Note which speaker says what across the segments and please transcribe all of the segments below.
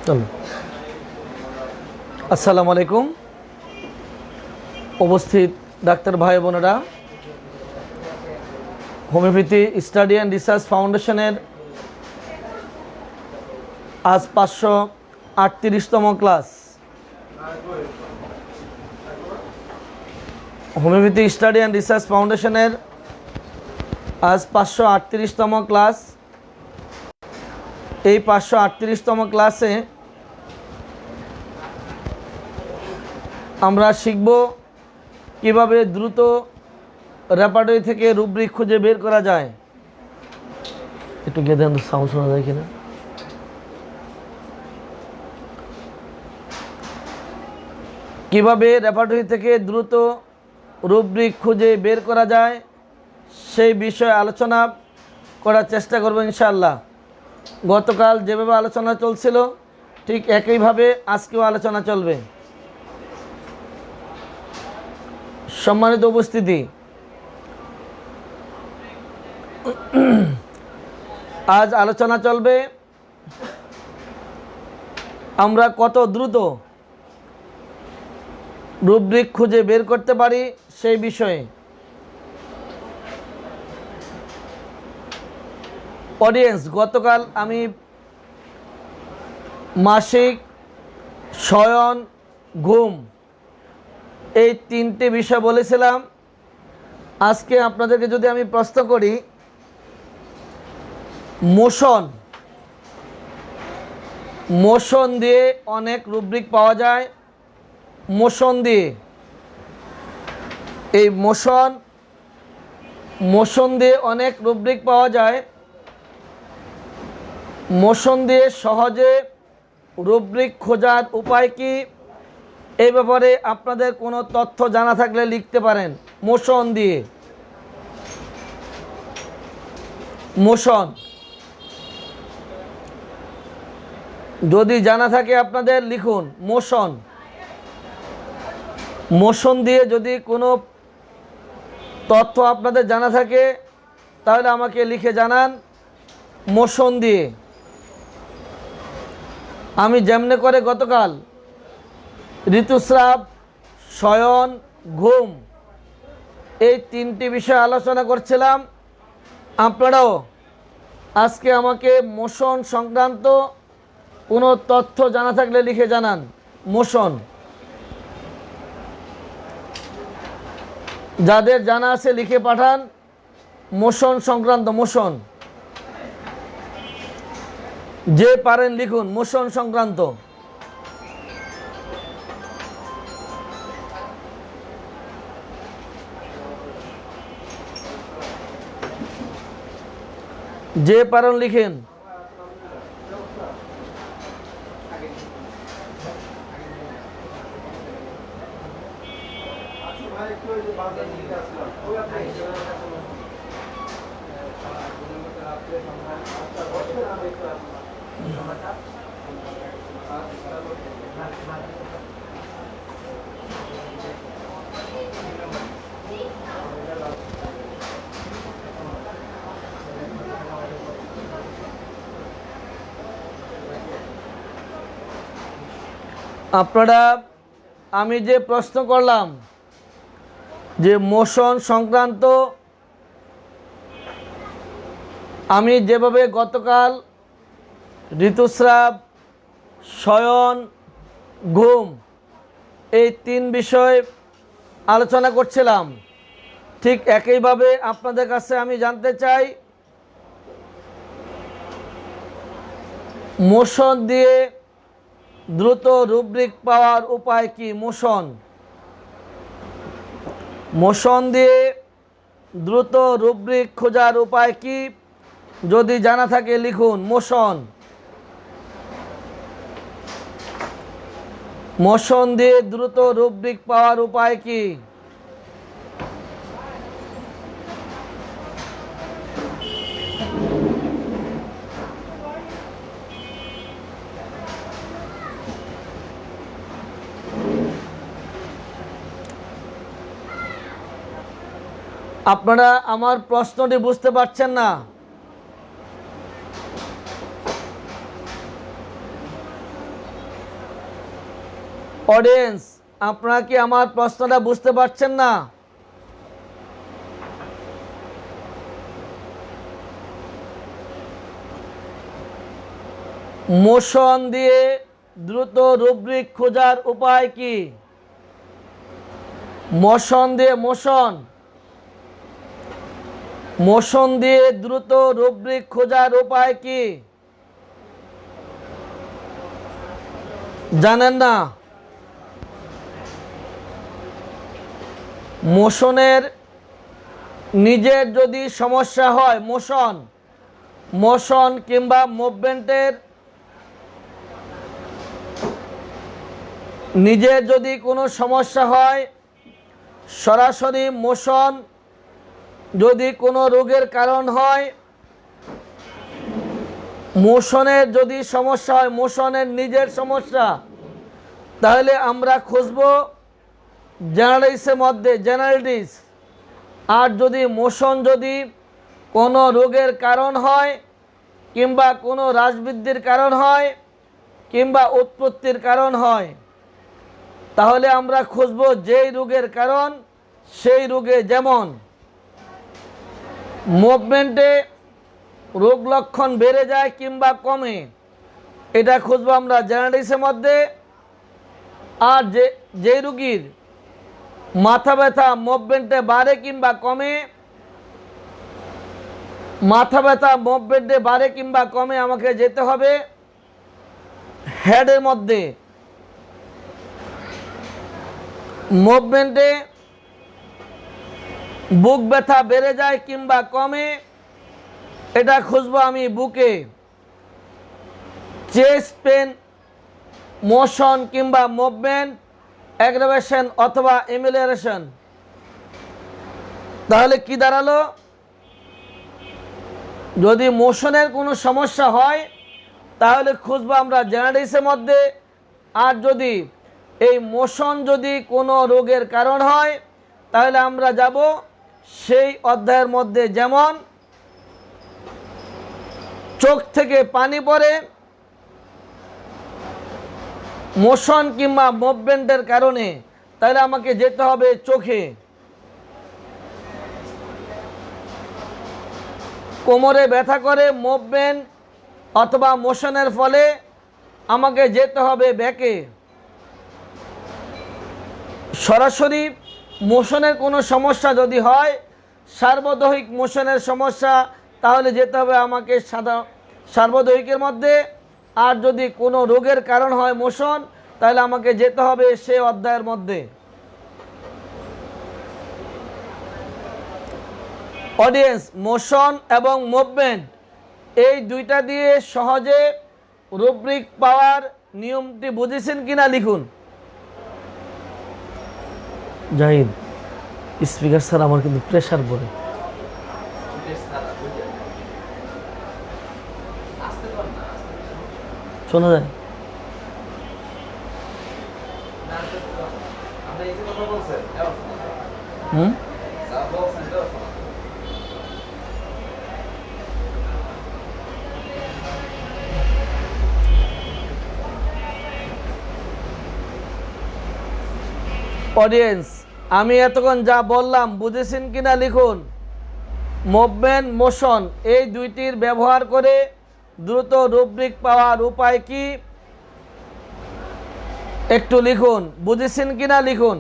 Speaker 1: চলো। আসসালামু আলাইকুম উপস্থিত ডাক্তার ভাই বোনেরা, হোমিওপ্যাথি স্টাডি অ্যান্ড রিসার্চ ফাউন্ডেশনের আজ 538তম class. Homeopathy study and research ফাউন্ডেশনের আজ 538তম ক্লাস। এই 538তম ক্লাসে আমরা শিখব কিভাবে দ্রুত রেপার্টরি থেকে রুব্রিক খুঁজে বের করা যায়। একটু গিয়ে দেন, সাউন্ড শোনা যায় কিনা। কিভাবে রেপার্টরি থেকে দ্রুত রুব্রিক খুঁজে বের করা যায় সেই বিষয়ে আলোচনা করার চেষ্টা করব ইনশাআল্লাহ। গতকাল যেভাবে আলোচনা চলছিল ঠিক একইভাবে আজকেও আলোচনা চলবে। সম্মানিত উপস্থিতি, আজ আলোচনা চলবে আমরা কত দ্রুত রুব্রিক খুঁজে বের করতে পারি সেই বিষয়ে। অডিয়েন্স, গতকাল আমি মাসিক, শয়ন, ঘুম এই তিনটে বিষয় বলেছিলাম। আজকে আপনাদেরকে যদি আমি প্রশ্ন করি, মোশন দিয়ে অনেক রুব্রিক পাওয়া যায়। মোশন দিয়ে, এই মোশন দিয়ে অনেক রুব্রিক পাওয়া যায়। মোশন দিয়ে সহজে রুব্রিক খোঁজার উপায় কি, এই ব্যাপারে আপনাদের কোনো তথ্য জানা থাকলে লিখতে পারেন। মোশন যদি জানা থাকে আপনাদের লিখুন। মোশন দিয়ে যদি কোনো তথ্য আপনাদের জানা থাকে তাহলে আমাকে লিখে জানান। মোশন দিয়ে আমি যেমনে করে গতকাল ঋতুস্রাব, শয়ন, ঘুম এই তিনটি বিষয় আলোচনা করছিলাম। আপনারাও আজকে আমাকে মোশন সংক্রান্ত কোনো তথ্য জানা থাকলে লিখে জানান। মোশন, যাদের জানা আছে লিখে পাঠান। মোশন সংক্রান্ত, মোশন যে পারেন লিখুন। মোশন সংক্রান্ত যে পারেন লিখেন। আপনারা, আমি যে প্রশ্ন করলাম যে মোশন সংক্রান্ত, আমি যেভাবে গতকাল ঋতুস্রাব, শয়ন, ঘুম এই তিন বিষয় আলোচনা করছিলাম, ঠিক একইভাবে আপনাদের কাছে আমি জানতে চাই মোশন দিয়ে দ্রুত রুব্রিক পাওয়ার উপায় কি। মোশন দিয়ে দ্রুত রুব্রিক খোঁজার উপায় কি, যদি জানা থাকে লিখুন। মোশন দিয়ে দ্রুত রুব্রিক পাওয়ার উপায় কি। আপনারা আমার প্রশ্নটি বুঝতে পারছেন না? অডিয়েন্স, আপনারা কি আমার প্রশ্নটা বুঝতে পারছেন না? মোশন দিয়ে দ্রুত রুব্রিক খোঁজার উপায় কি? মোশন দিয়ে দ্রুত রুব্রিক খোঁজার উপায় কি? জানেন না? মোশনের নিজের যদি সমস্যা হয়, মোশন কিংবা মুভমেন্টের নিজের যদি কোনো সমস্যা হয়, সরাসরি মোশন যদি কোনো রোগের কারণ হয়, মোশনের যদি সমস্যা হয়, মোশনের নিজের সমস্যা, তাহলে আমরা খুঁজব জেনারেলিসের মধ্যে জেনারেলিটিস। আর যদি মোশন যদি কোনো রোগের কারণ হয়, কিংবা কোনো হ্রাসবৃদ্ধির কারণ হয়, কিংবা উৎপত্তির কারণ হয়, তাহলে আমরা খুঁজব যেই রোগের কারণ সেই রোগে। যেমন মুভমেন্টে রোগ লক্ষণ বেড়ে যায় কিংবা কমে, এটা খুঁজব আমরা জেনারেলিসের মধ্যে। আর যে রোগীর মাথা ব্যথা মুভমেন্টে বাড়ে কিংবা কমে, মাথা ব্যথা মুভমেন্টে বাড়ে কিংবা কমে, আমাকে যেতে হবে হেডের মধ্যে। মুভমেন্টে বুক ব্যথা বেড়ে যায় কিংবা কমে, এটা খুঁজবো আমি বুকে। চেস্ট পেন, মোশন কিংবা মুভমেন্ট অ্যাগ্রাভেশন অথবা এমিলিয়ারেশন। তাহলে কি দাঁড়ালো? যদি মোশনের কোনো সমস্যা হয় তাহলে খুঁজবো আমরা জেনারেলিসের মধ্যে। আর যদি এই মোশন যদি কোনো রোগের কারণ হয় তাহলে আমরা যাব সেই অধ্যায়ের মধ্যে। যেমন চোখ থেকে পানি পড়ে মোশন কিংবা মুভমেন্টের কারণে, তাহলে আমাকে যেতে হবে চোখে। কোমরে ব্যথা করে মুভমেন্ট অথবা মোশনের ফলে, আমাকে যেতে হবে ব্যাকে। সরাসরি মোশনের কোনো সমস্যা যদি হয়, সার্বদৈহিক মোশনের সমস্যা, তাহলে যেতে হবে আমাকে সার্বদৈহিকের মধ্যে। আর যদি কোনো রোগের কারণ হয় মোশন, তাহলে আমাকে যেতে হবে সে অধ্যায়ের মধ্যে। অডিয়েন্স, মোশন এবং মুভমেন্ট এই দুইটা দিয়ে সহজে রুব্রিক পাওয়ার নিয়মটি বুঝেছেন কিনা লিখুন। জাহিদ, স্পিকার স্যার আমার কিন্তু প্রেশার পড়ে। শোনা যায়? অডিয়েন্স, আমি এতক্ষণ যা বললাম বুঝেছেন কিনা লিখুন। মুভমেন্ট, মোশন এই দুইটির ব্যবহার করে দ্রুত রুব্রিক পাওয়ার উপায় কি একটু লিখুন। বুঝেছেন কিনা লিখুন।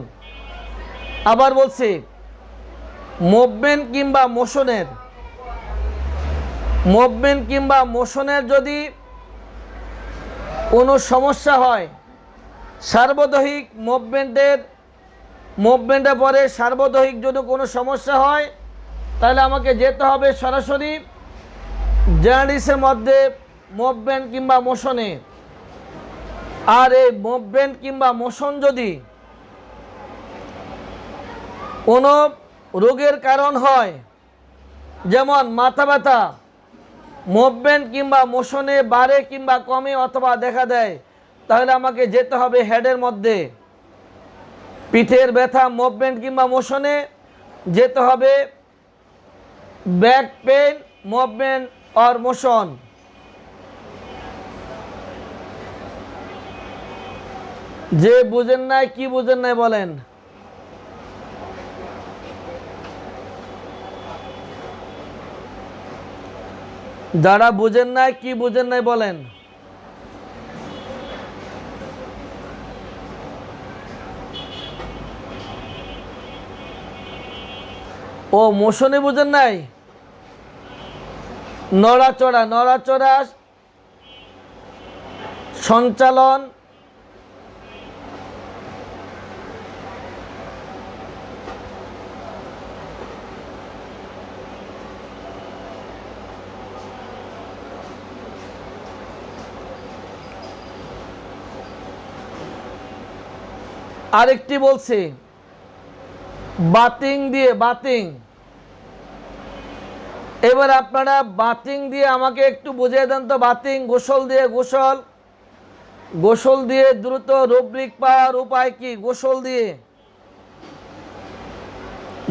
Speaker 1: আবার বলছি, মুভমেন্ট কিংবা মোশনের যদি কোনো সমস্যা হয়, সার্বদৈহিক মুভমেন্টে পরে সার্বদৈহিক যদি কোনো সমস্যা হয়, তাহলে আমাকে যেতে হবে সরাসরি জেনারেলিসের মধ্যে মুভমেন্ট কিংবা মোশনে। আর এই মুভমেন্ট কিংবা মোশন যদি কোনো রোগের কারণ হয়, যেমন মাথা ব্যথা মুভমেন্ট কিংবা মোশনে বাড়ে কিংবা কমে অথবা দেখা দেয়, তাহলে আমাকে যেতে হবে হেডের মধ্যে। পিঠের ব্যথা মুভমেন্ট কিংবা মোশনে, যেতে হবে बैक पेन, मूवमेंट और मोशन। যে বুঝেন নাই, কি বুঝেন নাই বলেন। যারা বুঝেন নাই, কি বুঝেন নাই বলেন। ও মোশনে বুঝেন নাই। নড়াচড়া, নড়াচড়া সঞ্চালন, আরেকটি বলছি বাতিং দিয়ে, বাতিং। এবার আপনারা বাতিং দিয়ে আমাকে একটু বুঝিয়ে দেন তো। বাতিং, গোসল দিয়ে, গোসল, গোসল দিয়ে দ্রুত রুব্রিক পাওয়ার উপায় কি? গোসল দিয়ে,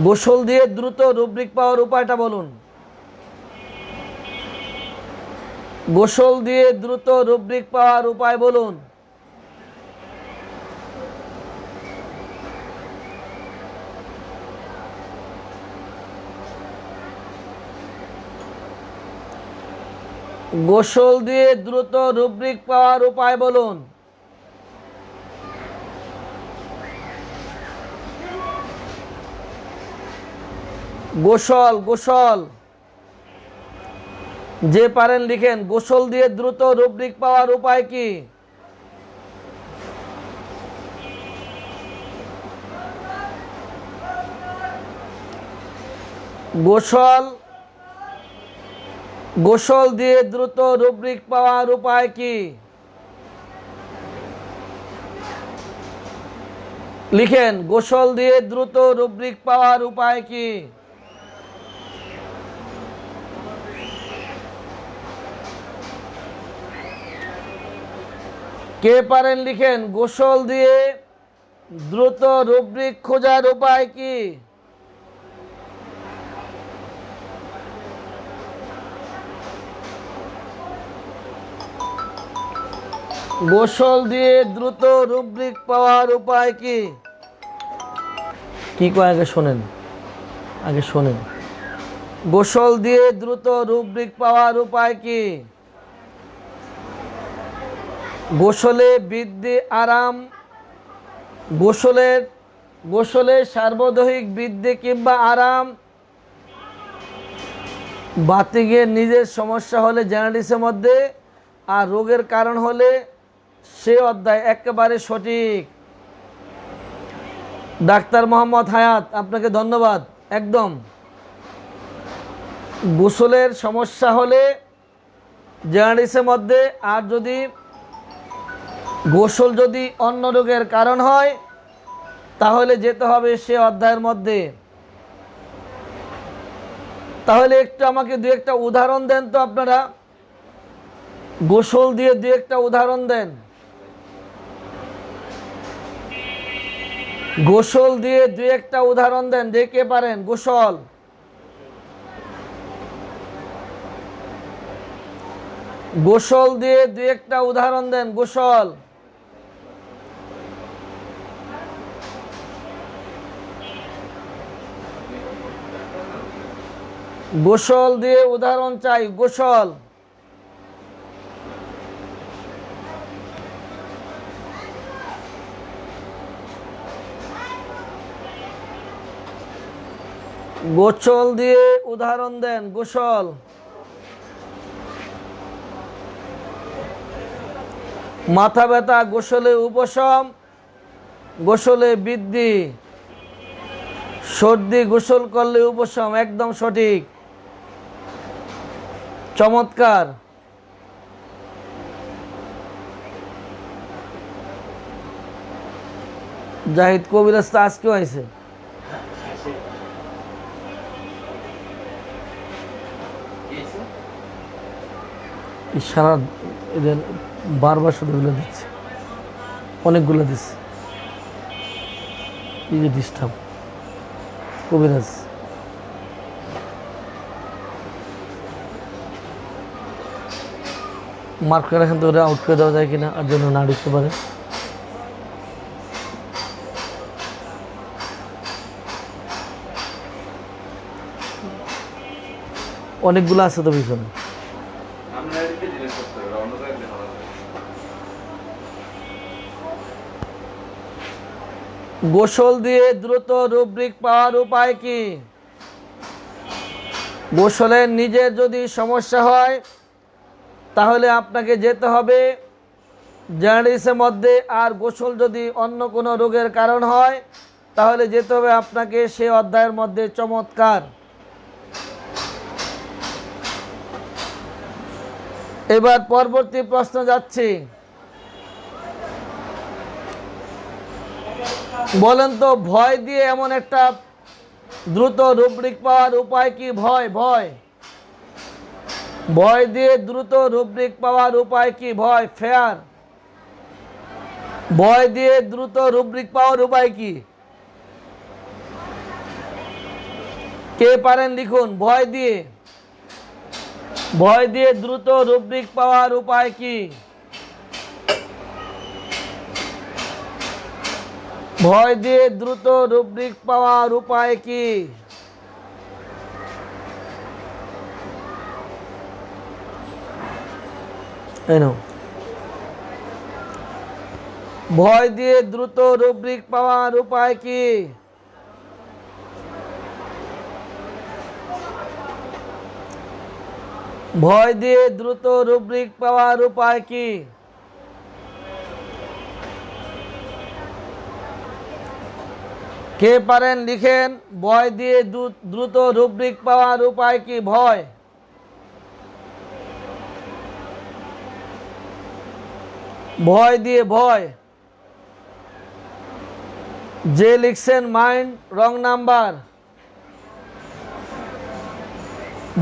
Speaker 1: গোসল দিয়ে দ্রুত রুব্রিক পাওয়ার উপায়টা বলুন। গোসল দিয়ে দ্রুত রুব্রিক পাওয়ার উপায় বলুন। গোসল দিয়ে দ্রুত রুব্রিক পাওয়ার উপায় বলুন। গোসল, গোসল। যে পারেন লিখেন, গোসল দিয়ে দ্রুত রুব্রিক পাওয়ার উপায় কি? গোসল, গোসল দিয়ে দ্রুত রুব্রিক পাওয়ার উপায় কি? লিখেন, গোসল দিয়ে দ্রুত রুব্রিক পাওয়ার উপায় কি? কে পারেন লিখেন, গোসল দিয়ে দ্রুত রুব্রিক খোঁজার উপায় কি? গোসল দিয়ে দ্রুত রুব্রিক পাওয়ার উপায় কি? কি কয় আগে শোনেন, আগে শোনেন। গোসল দিয়ে দ্রুত রুব্রিক পাওয়ার উপায় কি? গোসলে বৃদ্ধি, আরাম, গোসলে সার্বদৈহিক বৃদ্ধি কিংবা আরাম, বাতিংয়ের নিজের সমস্যা হলে জেনারেটিসের মধ্যে, আর রোগের কারণ হলে সে অধ্যায়। একেবারে সঠিক ডাক্তার মোহাম্মদ হায়াত, আপনাকে ধন্যবাদ। একদম, গোসলের সমস্যা হলে জেনারেটিসের মধ্যে, আর যদি গোসল যদি অন্য রোগের কারণ হয় তাহলে যেতে হবে সে অধ্যায়ের মধ্যে। তাহলে একটু আমাকে দু একটা উদাহরণ দেন তো আপনারা। গোসল দিয়ে দু একটা উদাহরণ দেন। গোসল দিয়ে দু একটা উদাহরণ দেন, যে কে পারেন। গোসল, গোসল দিয়ে দু একটা উদাহরণ দেন। গোসল, গোসল দিয়ে উদাহরণ চাই। গোসল, গোসল দিয়ে উদাহরণ দেন। গোসল, মাথা ব্যথা গোসলে উপশম, গোসলে বৃদ্ধি। সর্দি গোসল করলে উপশম। একদম সঠিক, চমৎকার। জাহিদ কবিরাজ তো আজকেও আইছে। সারা বারবার শুধু এগুলো দিচ্ছে, অনেকগুলো দিচ্ছে। এই যে ডিস্টার্ব কবিরাজ, মার্ক করে রাখেন তো, ওরা আউট করে দেওয়া যায় কিনা, আর জন্য না ঢুকতে পারে। অনেকগুলো আছে তো পিছনে। গোসল দিয়ে দ্রুত রুব্রিক পাওয়ার উপায় কি? গোসলের নিজের যদি সমস্যা হয় তাহলে আপনাকে যেতে হবে জেনারেলিসের মধ্যে, আর গোসল যদি অন্য কোনো রোগের কারণ হয় তাহলে যেতে হবে আপনাকে সে অধ্যায়ের মধ্যে। চমৎকার। এবার পরবর্তী প্রশ্ন যাচ্ছি। বলেন তো, ভয় দিয়ে এমন একটা দ্রুত রুব্রিক পাওয়ার উপায় কি? ভয় ভয় ভয় দিয়ে দ্রুত রুব্রিক পাওয়ার উপায় কি? ভয়, ফেয়ার। ভয় দিয়ে দ্রুত রুব্রিক পাওয়ার উপায় কি? কে পারেন লিখুন। ভয় দিয়ে দ্রুত রুব্রিক পাওয়ার উপায় কি? ভয় দিয়ে দ্রুত রুব্রিক পাওয়ার উপায় কি? ভয় দিয়ে দ্রুত রুব্রিক পাওয়ার উপায় কি? ভয় দিয়ে দ্রুত রুব্রিক পাওয়ার উপায় কি? কে পারেন লিখেন। ভয় দিয়ে দ্রুত রুব্রিক পাওয়ার উপায় কি? ভয়। ভয় দিয়ে ভয়। যে লিখছেন মাইন্ড, রং নাম্বার।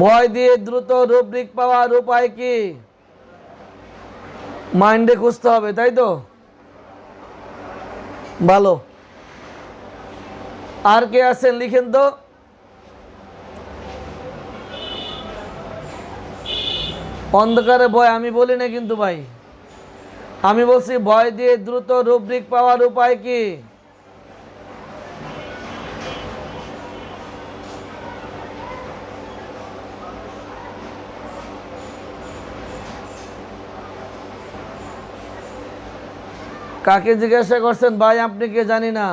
Speaker 1: ভয় দিয়ে দ্রুত রুব্রিক পাওয়ার উপায় কি? মাইন্ডে খুঁজতে হবে, তাই তো? ভালো। আর কে আছেন লিখেন তো। অন্ধকারে ভয় আমি বলি না কিন্তু ভাই, আমি বলছি ভয় দিয়ে দ্রুত রুব্রিক পাওয়ার উপায় কি? কাকে জিজ্ঞাসা করছেন ভাই? আপনি কে জানি না।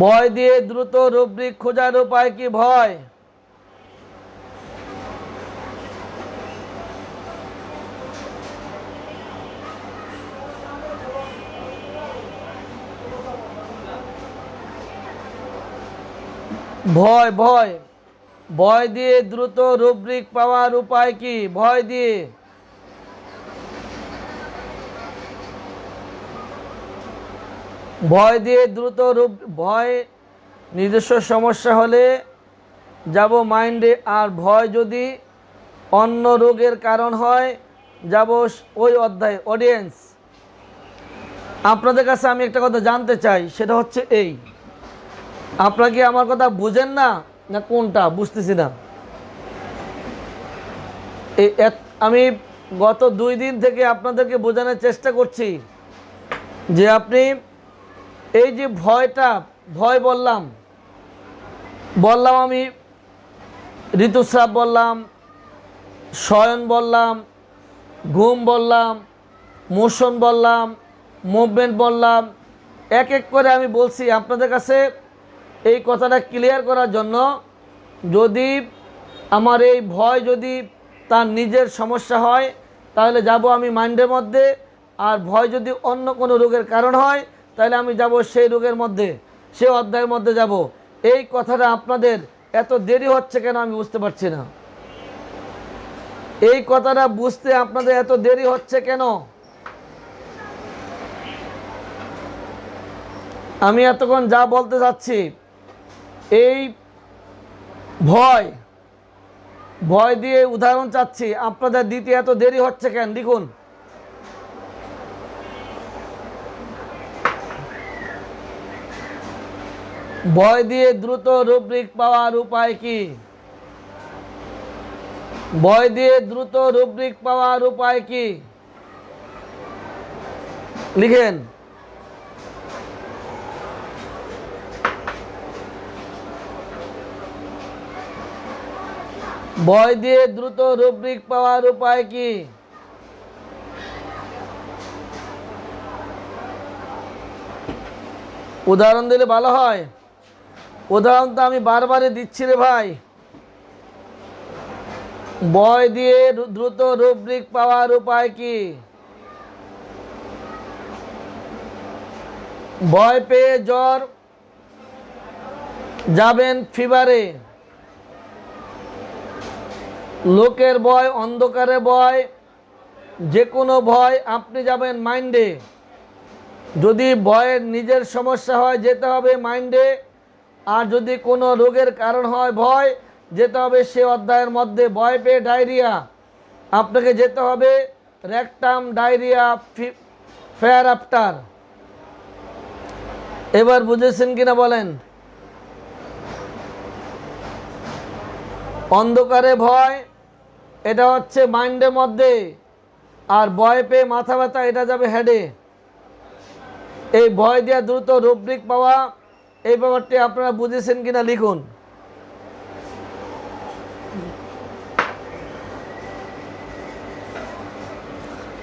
Speaker 1: ভয় দিয়ে দ্রুত রুব্রিক খোঁজার উপায় কি? ভয়। ভয় ভয় ভয় দিয়ে দ্রুত রুব্রিক পাওয়ার উপায় কি? ভয় দিয়ে। ভয় দিয়ে দ্রুত ভয় নিজস্ব সমস্যা হলে যাব মাইন্ডে, আর ভয় যদি অন্য রোগের কারণ হয় যাব ওই অধ্যায়। অডিয়েন্স, আপনাদের কাছে আমি একটা কথা জানতে চাই, সেটা হচ্ছে এই, আপনারা কি আমার কথা বুঝেন না, না কোনটা বুঝতেছি না? আমি গত 2 দিন থেকে আপনাদেরকে বোঝানোর চেষ্টা করছি যে আপনি এই যে ভয় বললাম আমি ঋতুস্রাব বললাম, শয়ন বললাম, ঘুম বললাম, মোশন বললাম, মুভমেন্ট বললাম, এক এক করে আমি বলছি আপনাদের কাছে এই কথাটা ক্লিয়ার করার জন্য। যদি আমার এই ভয় যদি তার নিজের সমস্যা হয় তাহলে যাব আমি মাইন্ডের মধ্যে, আর ভয় যদি অন্য কোনো রোগের কারণ হয় তাহলে আমি যাব সেই রোগের মধ্যে, সেই অধ্যায়ের মধ্যে যাব। এই কথাটা আপনাদের এত দেরি হচ্ছে কেন আমি বুঝতে পারছি না। এই কথাটা বুঝতে আপনাদের এত দেরি হচ্ছে কেন? আমি এতক্ষণ যা বলতে চাচ্ছি, এই ভয় দিয়ে উদাহরণ চাচ্ছি, আপনাদের দিতে এত দেরি হচ্ছে কেন? দেখুন, ভয় দিয়ে দ্রুত রুব্রিক পাওয়ার উপায় কি? ভয় দিয়ে দ্রুত রুব্রিক পাওয়ার উপায় কি? লিখেন। ভয় দিয়ে দ্রুত রুব্রিক পাওয়ার উপায় কি? উদাহরণ দিলে ভালো হয়। উদাহরণ তো আমি বারবারই দিচ্ছি রে ভাই। ভয় দিয়ে দ্রুত রুব্রিক পাওয়ার উপায় কি? ভয় পেয়ে জ্বর, যাবেন ফিভারে। লোকের ভয়, অন্ধকারে ভয়, যে কোনো ভয়, আপনি যাবেন মাইন্ডে। যদি ভয়ের নিজের সমস্যা হয় যেতে হবে মাইন্ডে, আর যদি কোনো রোগের কারণ হয় ভয়, যেতে হবে সে অধ্যায়ের মধ্যে। ভয় পেয়ে ডায়রিয়া, আপনাকে যেতে হবে রেকটাম ডায়রিয়া ফেয়ার আফটার। এবার বুঝেছেন কিনা বলেন? অন্ধকারে ভয়, এটা হচ্ছে মাইন্ডের মধ্যে, আর ভয় পেয়ে মাথা ব্যথা, এটা যাবে হেডে। এই ভয় দিয়ে দ্রুত রুব্রিক পাওয়া, এই ব্যাপারটি আপনারা বুঝেছেন কিনা লিখুন।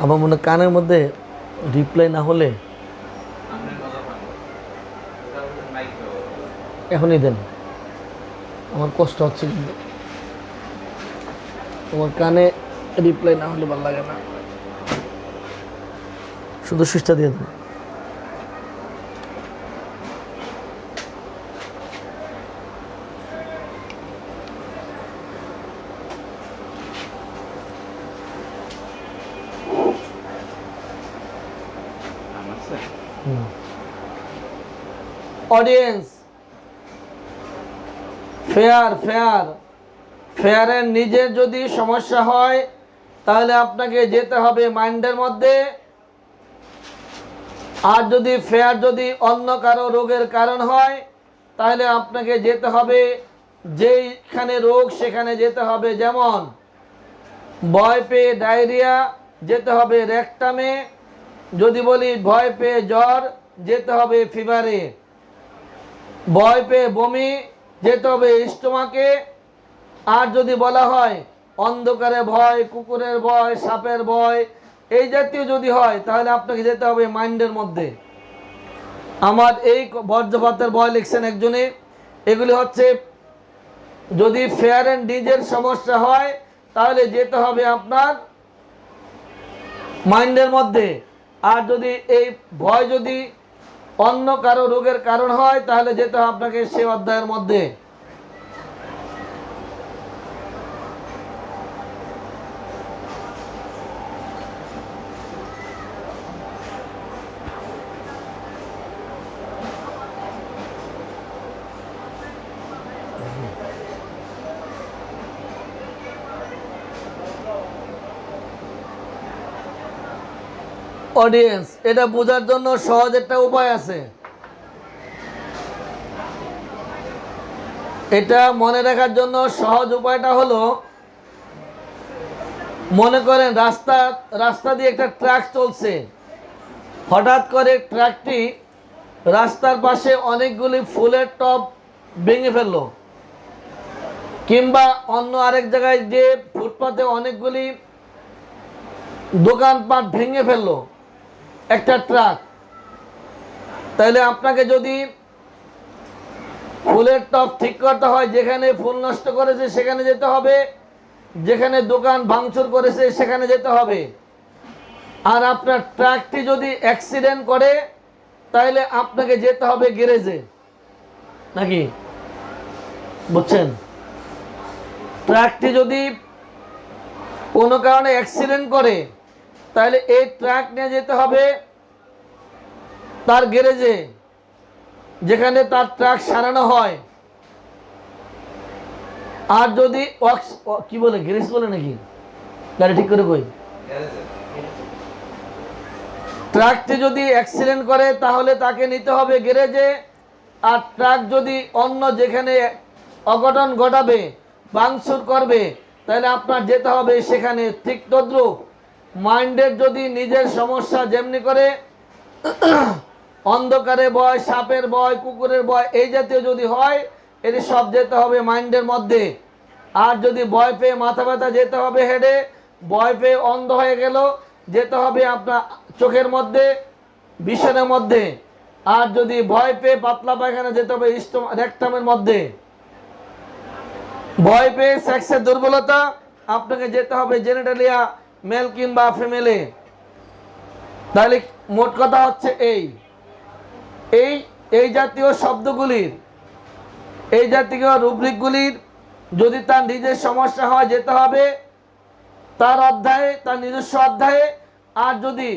Speaker 1: আমার মনে কানের মধ্যে রিপ্লাই না হলে এখনই দেন, আমার কষ্ট হচ্ছে কিন্তু তোমার কানে রিপ্লাই না হলে ভালো লাগে না। শুধু সুইচটা দিয়ে দেন। অডিয়েন্স, ফেয়ারের নিজের যদি সমস্যা হয় তাহলে আপনাকে যেতে হবে মাইন্ডের মধ্যে, আর যদি ফেয়ার যদি অন্য কারো রোগের কারণ হয় তাহলে আপনাকে যেতে হবে যেইখানে রোগ সেখানে যেতে হবে। যেমন ভয় পেয়ে ডায়রিয়া, যেতে হবে রেকটামে। যদি বলি ভয় পেয়ে জ্বর, যেতে হবে ফিভারে। ভয় পেয়ে বমি, যেতে হবে স্টোমাকে। আর যদি বলা হয় অন্ধকারে ভয়, কুকুরের ভয়, সাপের ভয়, এই জাতীয় যদি হয় তাহলে আপনাকে যেতে হবে মাইন্ডের মধ্যে। আমার এই বজ্রপাতের ভয় লিখছেন একজনে, এগুলি হচ্ছে যদি ফেয়ার অ্যান্ড ডিজের সমস্যা হয় তাহলে যেতে হবে আপনার মাইন্ডের মধ্যে। আর যদি এই ভয় যদি অন্য কারো রোগের কারণ হয় তাহলে যেতে হবে আপনাকে সে অধ্যায়ের মধ্যে। অডিয়েন্স, এটা বোঝার জন্য সহজ একটা উপায় আছে। এটা মনে রাখার জন্য সহজ উপায়টা হলো, মনে করেন রাস্তা দিয়ে একটা ট্রাক চলছে। হঠাৎ করে ট্রাকটি রাস্তার পাশে অনেকগুলি ফুলের টব ভেঙে ফেললো, কিংবা অন্য আরেক জায়গায় যে ফুটপাতে অনেকগুলি দোকানপাট ভেঙে ফেললো একটা ট্রাক। তাহলে আপনাকে যদি ফুলের টব ঠিক করতে হয়, যেখানে ফুল নষ্ট করেছে সেখানে যেতে হবে, যেখানে দোকান ভাঙচুর করেছে সেখানে যেতে হবে। আর আপনার ট্রাকটি যদি অ্যাক্সিডেন্ট করে তাহলে আপনাকে যেতে হবে গ্যারেজে, নাকি বুঝছেন? ট্রাকটি যদি কোনো কারণে অ্যাক্সিডেন্ট করে তাহলে এই ট্রাক নিয়ে যেতে হবে তার গ্যারেজে, যেখানে তার ট্রাক সারানো হয়। আর যদি কি বলে, গ্যারেজ বলে নাকি, গাড়ি ঠিক করে কই, ট্রাকটি যদি অ্যাক্সিডেন্ট করে তাহলে তাকে নিতে হবে গ্যারেজে। আর ট্রাক যদি অন্য যেখানে অঘটন ঘটাবে, ভাঙচুর করবে, তাহলে আপনার যেতে হবে সেখানে। ঠিক তদ্রুপ মাইন্ডের যদি নিজের সমস্যা যেমনি করে অন্ধকারে ভয়, সাপের ভয়, কুকুরের ভয়, এই জাতীয় যদি হয়, এটি সব যেতে হবে মাইন্ডের মধ্যে। আর যদি ভয় পেয়ে মাথা ব্যথা, যেতে হবে হেডে। ভয় পেয়ে অন্ধ হয়ে গেল, যেতে হবে আপনার চোখের মধ্যে, বিষণের মধ্যে। আর যদি ভয় পেয়ে পাতলা পায়খানা, যেতে হবে রেকটামের মধ্যে। ভয় পেয়ে সেক্সের দুর্বলতা, আপনাকে যেতে হবে জেনেটালিয়া, মেল কিংবা ফিমেলে। তাহলে মোট কথা হচ্ছে এই জাতীয় শব্দগুলির, এই জাতীয় রুব্রিকগুলির যদি তার নিজের সমস্যা হয়, যেতে হবে তার অধ্যায়ে, তার নিজস্ব অধ্যায়ে। আর যদি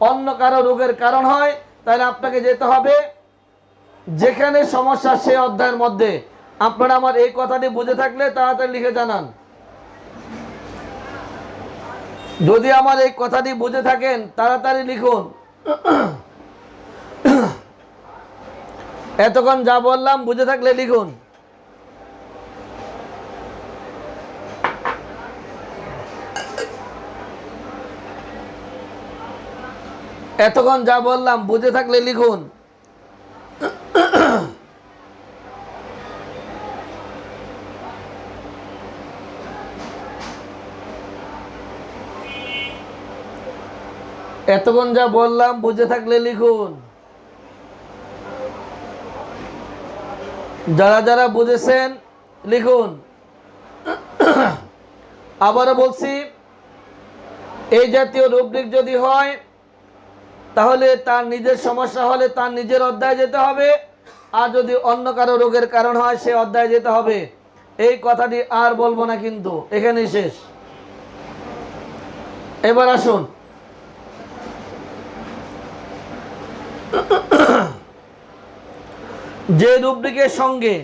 Speaker 1: অন্য কারো রোগের কারণ হয়, তাহলে আপনাকে যেতে হবে যেখানে সমস্যা সে অধ্যায়ের মধ্যে। আপনারা আমার এই কথাটি বুঝে থাকলে তাড়াতাড়ি লিখে জানান। যদি আমার এই কথাটি বুঝে থাকেন তাড়াতাড়ি লিখুন। এতক্ষণ যা বললাম বুঝে থাকলে লিখুন। এতক্ষণ যা বললাম বুঝে থাকলে লিখুন। এতক্ষণ যা বললাম বুঝে থাকলে লিখুন। যারা যারা বুঝেছেন লিখুন। আবারও বলছি, এই জাতীয় রুব্রিক যদি হয়, তাহলে তার নিজের সমস্যা হলে তার নিজের অধ্যায়ে যেতে হবে। আর যদি অন্য কারো রোগের কারণ হয়, সে অধ্যায়ে যেতে হবে। এই কথাটি আর বলবো না, কিন্তু এখানেই শেষ। এবার আসুন, যে রুব্রিকের সঙ্গে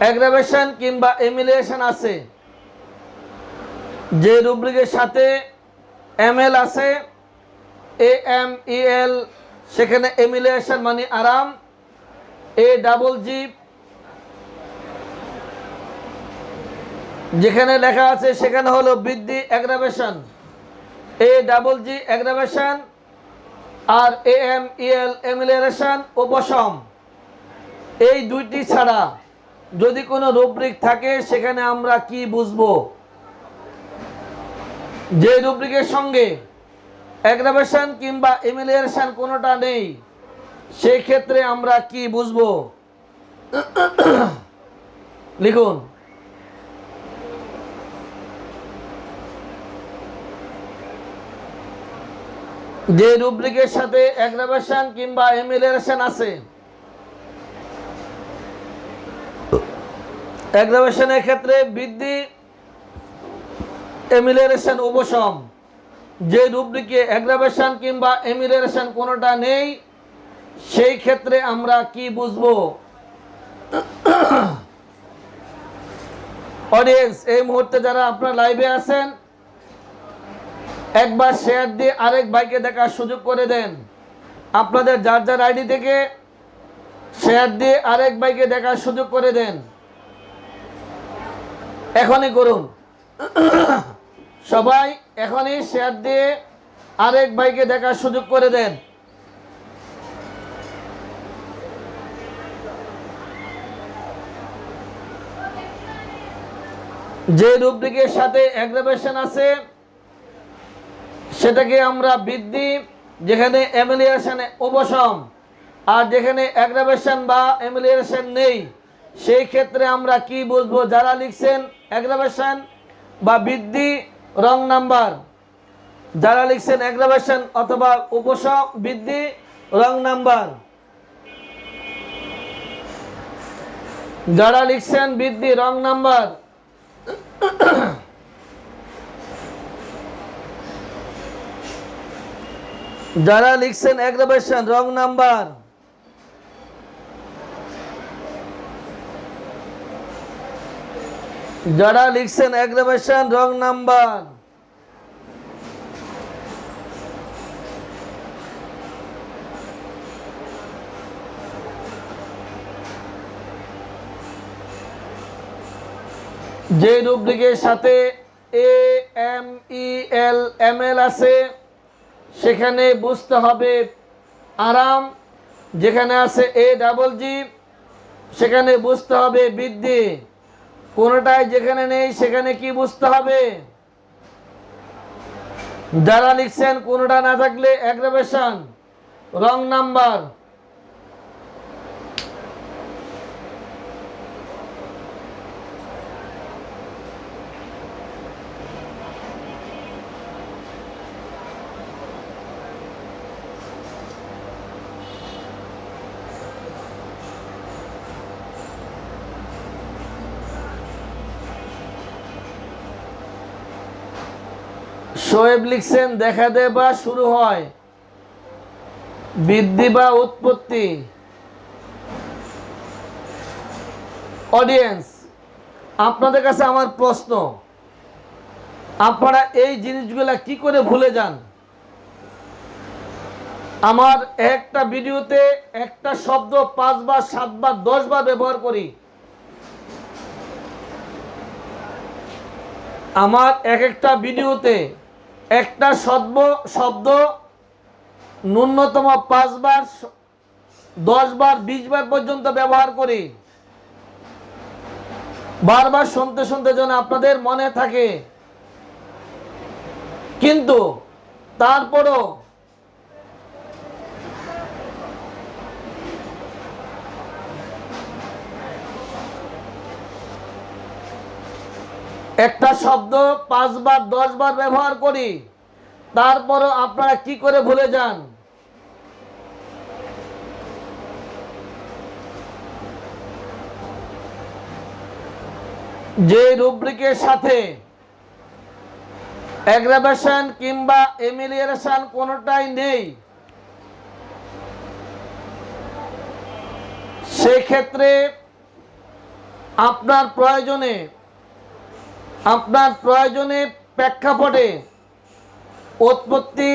Speaker 1: অ্যাগ্রাভেশন কিংবা এমিলিয়েশন আছে, যে রুব্রিকের সাথে এমএল আছে, AMEL, সেখানে এমিলিয়েশন মানে আরাম, AGG যেখানে লেখা আছে সেখানে হলো বৃদ্ধি, অ্যাগ্রাভেশন। AGG অ্যাগ্রাভেশন, আর AMEL এমিলিয়েশন, উপশম। এই দুইটি ছাড়া যদি কোনো রুব্রিক থাকে, সেখানে আমরা কি বুঝবো? যে রুব্রিকের সঙ্গে অ্যাগ্রাভেশন কিংবা এমিলিয়েশন কোনোটা নেই, সেই ক্ষেত্রে আমরা কি বুঝবো? লিখুন। যে রুব্রিকের সাথে অ্যাগ্রাভেশন কিংবা এমিলিয়েশন আছে, অ্যাগ্রাভেশনের ক্ষেত্রে বৃদ্ধি, এমিলিয়েশন উপশম। যে রুব্রিকে অ্যাগ্রাভেশন কিংবা এমিলিয়েশন কোনোটা নেই, সেই ক্ষেত্রে আমরা কি বুঝবো? অডিয়েন্স, এই মুহূর্তে যারা আপনারা লাইভে আছেন, একবার শেয়ার দিয়ে আরেক ভাইকে দেখার সুযোগ করে দেন। আপনাদের যার যার আইডি থেকে শেয়ার দিয়ে আরেক ভাইকে দেখার সুযোগ করে দেন। এখনই করুন সবাই, এখনই শেয়ার দিয়ে আরেক ভাইকে দেখার সুযোগ করে দেন। যে রুব্রিকের সাথে অ্যাগ্রাভেশন আছে, সেটাকে আমরা বৃদ্ধি, যেখানে এমিলিয়েশন উপশম। আর যেখানে অ্যাগ্রাভেশন বা এমিলিয়েশন নেই, সেই ক্ষেত্রে আমরা কি বুঝবো? যারা লিখছেন অ্যাগ্রাভেশন বা বৃদ্ধি, রং নাম্বার। যারা লিখছেন অ্যাগ্রাভেশন অথবা উপশম, বৃদ্ধি, রং নাম্বার। যারা লিখছেন বৃদ্ধি, রং নাম্বার। যারা লিখছেন অ্যাগ্রাভেশন, রং নাম্বার। যারা লিখছেন অ্যাগ্রাভেশন, রং নাম্বার। যে রুব্রিকের সাথে A M E L M L আছে সেখানে বুঝতে হবে আরাম, যেখানে আছে এ ডাবল জি সেখানে বুঝতে হবে বৃদ্ধি, কোনোটাই যেখানে নেই সেখানে কি বুঝতে হবে? যারা লিখছেন কোনোটা না থাকলে অ্যাগ্রাভেশন, রং নাম্বার। শোয়েব লিখছেন দেখা দেয় বা শুরু হয়, বৃদ্ধি বা উৎপত্তি। অডিয়েন্স, আপনাদের কাছে আমার প্রশ্ন, আপনারা এই জিনিসগুলা কি করে ভুলে যান? আমার একটা ভিডিওতে একটা শব্দ 5 বার 7 বার 10 বার ব্যবহার করি। আমার একটা ভিডিওতে একটা শব্দ ন্যূনতম 5 বার 10 বার 20 বার পর্যন্ত ব্যবহার করি, বারবার শুনতে শুনতে যেন আপনাদের মনে থাকে। কিন্তু তারপরও একটা শব্দ 5 বার 10 বার ব্যবহার করি, তারপরও আপনারা কি করে ভুলে যান? যে রুব্রিকের সাথে অ্যাগ্রাভেশন কিংবা এমিলিয়েশন কোনোটাই নেই সেই ক্ষেত্রে আপনার প্রয়োজনে প্রেক্ষাপটে উৎপত্তি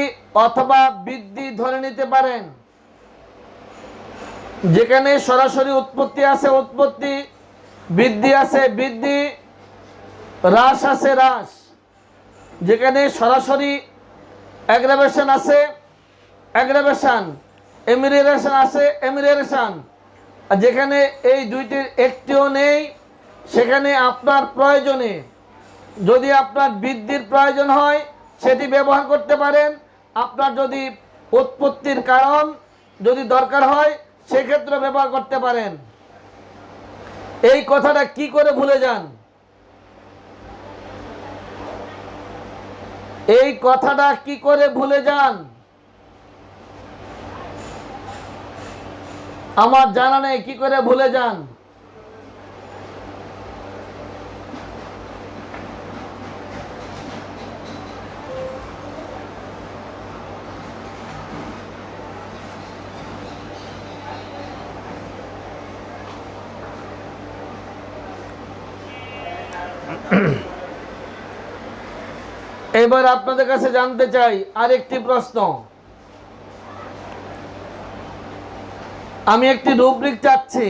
Speaker 1: অথবা বৃদ্ধি ধরে নিতে পারেন। যেখানে সরাসরি উৎপত্তি আছে উৎপত্তি, বৃদ্ধি আছে বৃদ্ধি, হ্রাস আছে হ্রাস। যেখানে সরাসরি অ্যাগ্রাভেশন আছে অ্যাগ্রাভেশন, এমিলিয়েশন আছে এমিলিয়েশন। আর যেখানে এই দুইটির একটিও নেই সেখানে আপনার প্রয়োজনে, যদি আপনার বৃদ্ধির প্রয়োজন হয় সেটি ব্যবহার করতে পারেন। আপনার যদি উৎপত্তির কারণ যদি দরকার হয় সেক্ষেত্রে ব্যবহার করতে পারেন। এই কথাটা কি করে ভুলে যান? এই কথাটা কি করে ভুলে যান? আমার জানা নেই কি করে ভুলে যান। এবার আপনাদের কাছে জানতে চাই আরেকটি প্রশ্ন। আমি একটি রুব্রিক চাচ্ছি,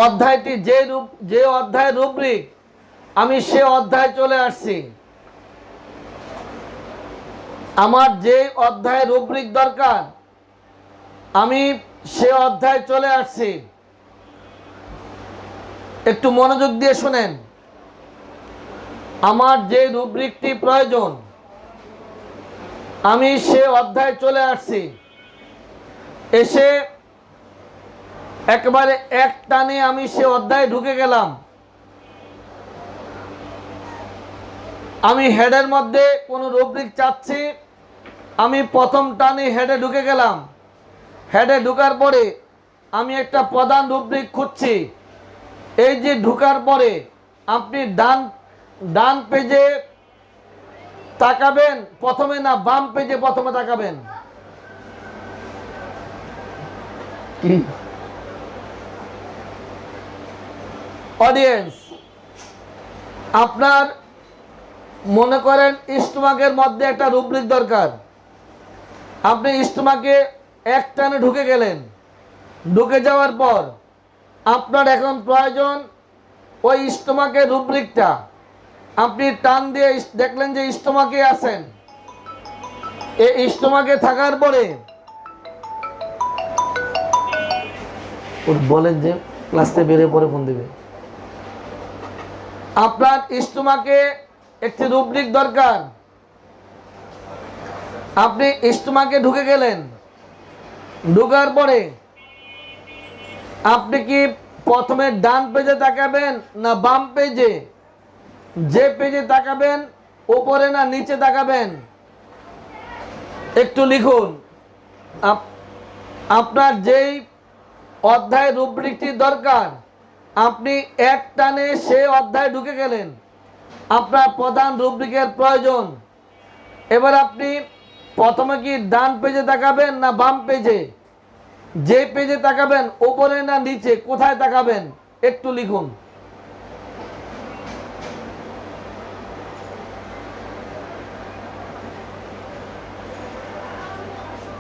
Speaker 1: অধ্যায়টি যে অধ্যায় রুব্রিক, আমি সে অধ্যায় চলে আসছি। আমার যে অধ্যায় রুব্রিক দরকার আমি সে অধ্যায় চলে আসছি। একটু মনোযোগ দিয়ে শুনেন। আমার যে রুব্রিকটি প্রয়োজন আমি সে অধ্যায় চলে আসছি। এসে একবারে এক টানে আমি সে অধ্যায়ে ঢুকে গেলাম। আমি হেডের মধ্যে কোনো রুব্রিক চাচ্ছি, আমি প্রথম টানে হেডে ঢুকে গেলাম। হেডে ঢুকার পরে আমি একটা প্রধান রুব্রিক খুঁজছি। এই যে ঢুকার পরে আপনি ডান পেজে তাকাবেন প্রথমে, না বাম পেজে প্রথমে তাকাবেন? কি অডিয়েন্স, আপনার মনে করেন স্টোমাকের মধ্যে একটা রুব্রিক দরকার। আপনি স্টোমাকে এক টানে ঢুকে গেলেন। ঢুকে যাওয়ার পর আপনার এখন প্রয়োজন ওই স্টোমাকের রুব্রিকটা। আপনি টান দিয়ে দেখলেন যে স্টোমাকে আছেন। এই স্টোমাকে থাকার পরে বলেন যে ক্লাসে বেরিয়ে পরে ফোন দিবে। আপনার স্টোমাকে একটি রুব্রিক দরকার। আপনি স্টোমাকে ঢুকে গেলেন। ঢুকার পরে আপনি কি প্রথমে ডান পেজে তাকাবেন না বাম পেজে? যে পেজে তাকাবেন উপরে না নিচে তাকাবেন? একটু লিখুন। আপনার যেই অধ্যায় রুব্রিকটি দরকার, আপনি এক টানে সে অধ্যায় ঢুকে গেলেন। আপনার প্রধান রুব্রিকের প্রয়োজন। এবার আপনি প্রথমে কি ডান পেজে তাকাবেন না বাম পেজে? যে পেজে তাকাবেন উপরে না নিচে, কোথায় তাকাবেন একটু লিখুন।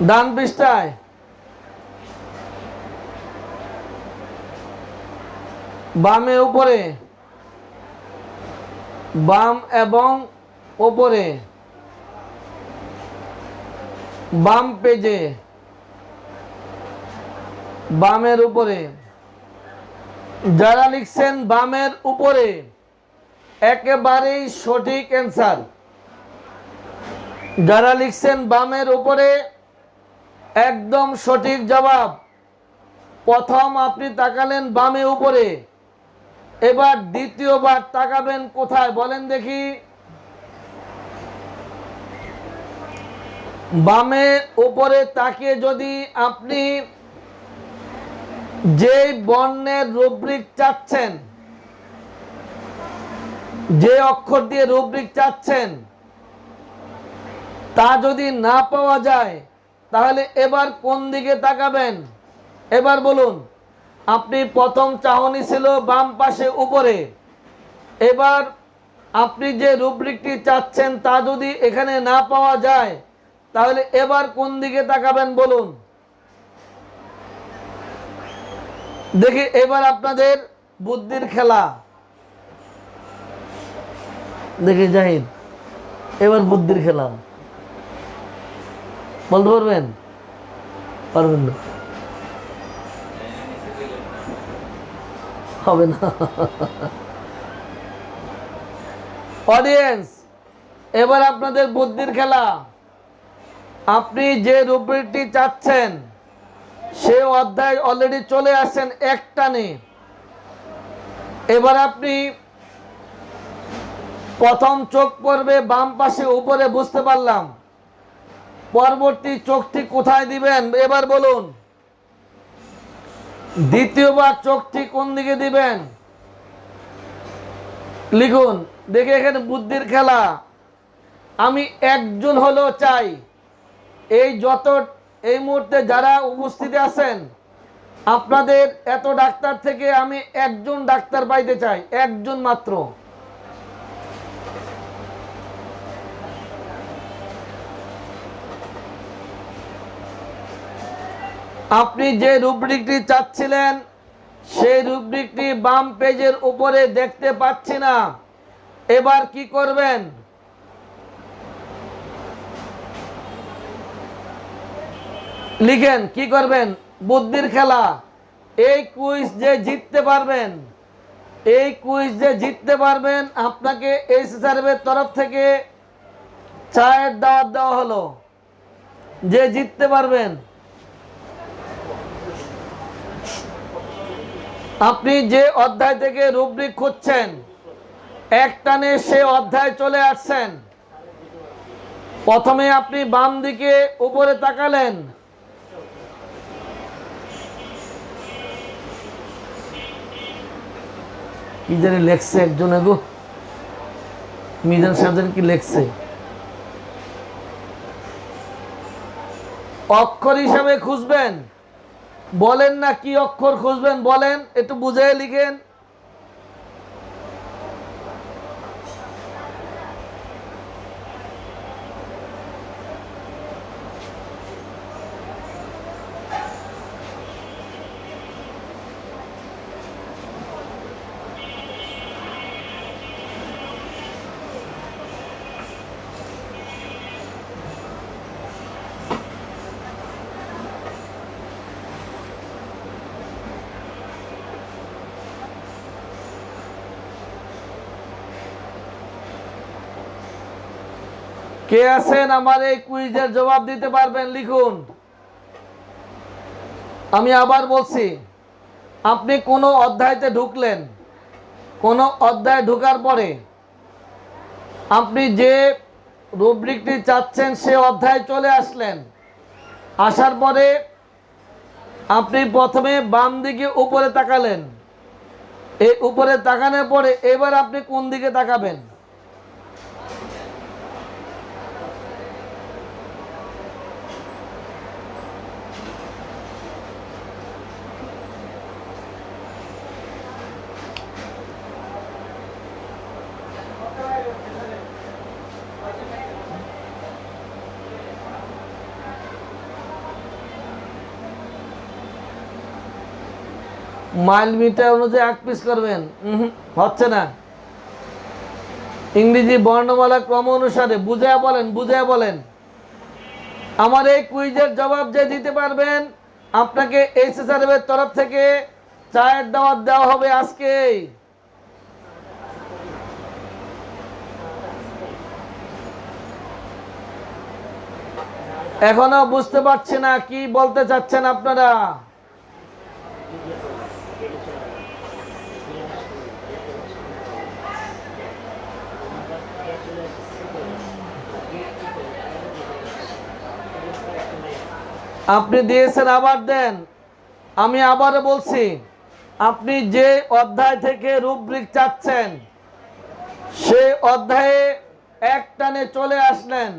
Speaker 1: ডান পৃষ্ঠায়। বামে উপরে? বাম এবং উপরে। বাম পেজে, বামের উপরে। যারা লিখছেন বামের উপরে, একেবারেই সঠিক অ্যান্সার। যারা লিখছেন বামের উপরে, একদম সঠিক জবাব। প্রথম আপনি তাকালেন বামে উপরে, এবার দ্বিতীয়বার তাকাবেন কোথায় বলেন দেখি? বামে উপরে তাকিয়ে যদি আপনি যে বর্ণের রুব্রিক চাচ্ছেন, যে অক্ষর দিয়ে রুব্রিক চাচ্ছেন, তা যদি না পাওয়া যায় তাহলে এবার কোন দিকে তাকাবেন? এবার বলুন। আপনি প্রথম চাহনি ছিল বাম পাশে উপরে। এবার আপনি যে রুব্রিকটি চাচ্ছেন তা যদি এখানে না পাওয়া যায় তাহলে এবার কোন দিকে তাকাবেন বলুন দেখি। এবার আপনাদের বুদ্ধির খেলা দেখি। জাহিদ, এবার বুদ্ধির খেলা বলতে পারবেন? পারবেন না, হবে না। অডিয়েন্স, এবার আপনাদের বুদ্ধির খেলা। আপনি যে রুব্রিকটি চাচ্ছেন সে অধ্যায় অলরেডি চলে আসছেন এক টানে। এবার আপনি প্রথম চোখ পড়বে বাম পাশে উপরে, বুঝতে পারলাম। পরবর্তী চোখটি কোথায় দিবেন এবার বলুন। দ্বিতীয়বার চোখটি কোন দিকে দিবেন লিখুন। দেখে এখানে বুদ্ধির খেলা। আমি একজন হলেও চাই, এই মুহূর্তে যারা উপস্থিত আছেন আপনাদের এত ডাক্তার থেকে আমি একজন ডাক্তার পাইতে চাই, একজন মাত্র। আপনি যে রুব্রিকটি চাচ্ছিলেন সেই রুব্রিকটি বাম পেজের উপরে দেখতে পাচ্ছি না। এবার কি করবেন? লিখেন কি করবেন। বুদ্ধির খেলা। এই কুইজ যে জিততে পারবেন, আপনাকে এসএসআরএফ তরফ থেকে চায়ের দাওয়াত দেওয়া হলো। যে জিততে পারবেন, আপনি যে অধ্যায় থেকে রুব্রিক খুঁজছেন এক টানে সে অধ্যায় চলে আসছেন। প্রথমে আপনি বাম দিকে উপরে তাকালেন। কি জানি লেখছে একজন, গো মিজান সাহেব কি লেখছে? অক্ষর হিসাবে খুঁজবেন। বলেন না কি অক্ষর খুঁজবেন, বলেন একটু বুঝিয়ে লিখেন। কে আছেন আমার এই কুইজের জবাব দিতে পারবেন? লিখুন। আমি আবার বলছি, আপনি কোনো অধ্যায়তে ঢুকলেন, কোনো অধ্যায় ঢোকার পরে আপনি যে রুব্রিকটি চাচ্ছেন সে অধ্যায় চলে আসলেন। আসার পরে আপনি প্রথমে বাম দিকে উপরে তাকালেন। এই উপরে তাকানোর পরে এবার আপনি কোন দিকে তাকাবেন? মাইল মিটার অনুযায়ী 8 পিস করবেন। হচ্ছে না। ইংরেজি বর্ণমালা ক্রম অনুসারে বুঝায়া বলেন, বুঝায়া বলেন। আমার এই কুইজের জবাব যে দিতে পারবেন আপনাকে এইচএসআরএফ এর তরফ থেকে চায়ের দাওয়াত দেওয়া হবে আজকে। এখনো বুঝতে পারছি না কি বলতে চাচ্ছেন আপনারা। আপনি দিয়েছেন, আবার দেন। আমি আবারও বলছি, আপনি যে অধ্যায় থেকে রুব্রিক চাচ্ছেন সেই অধ্যায়ে এক টানে চলে আসলেন।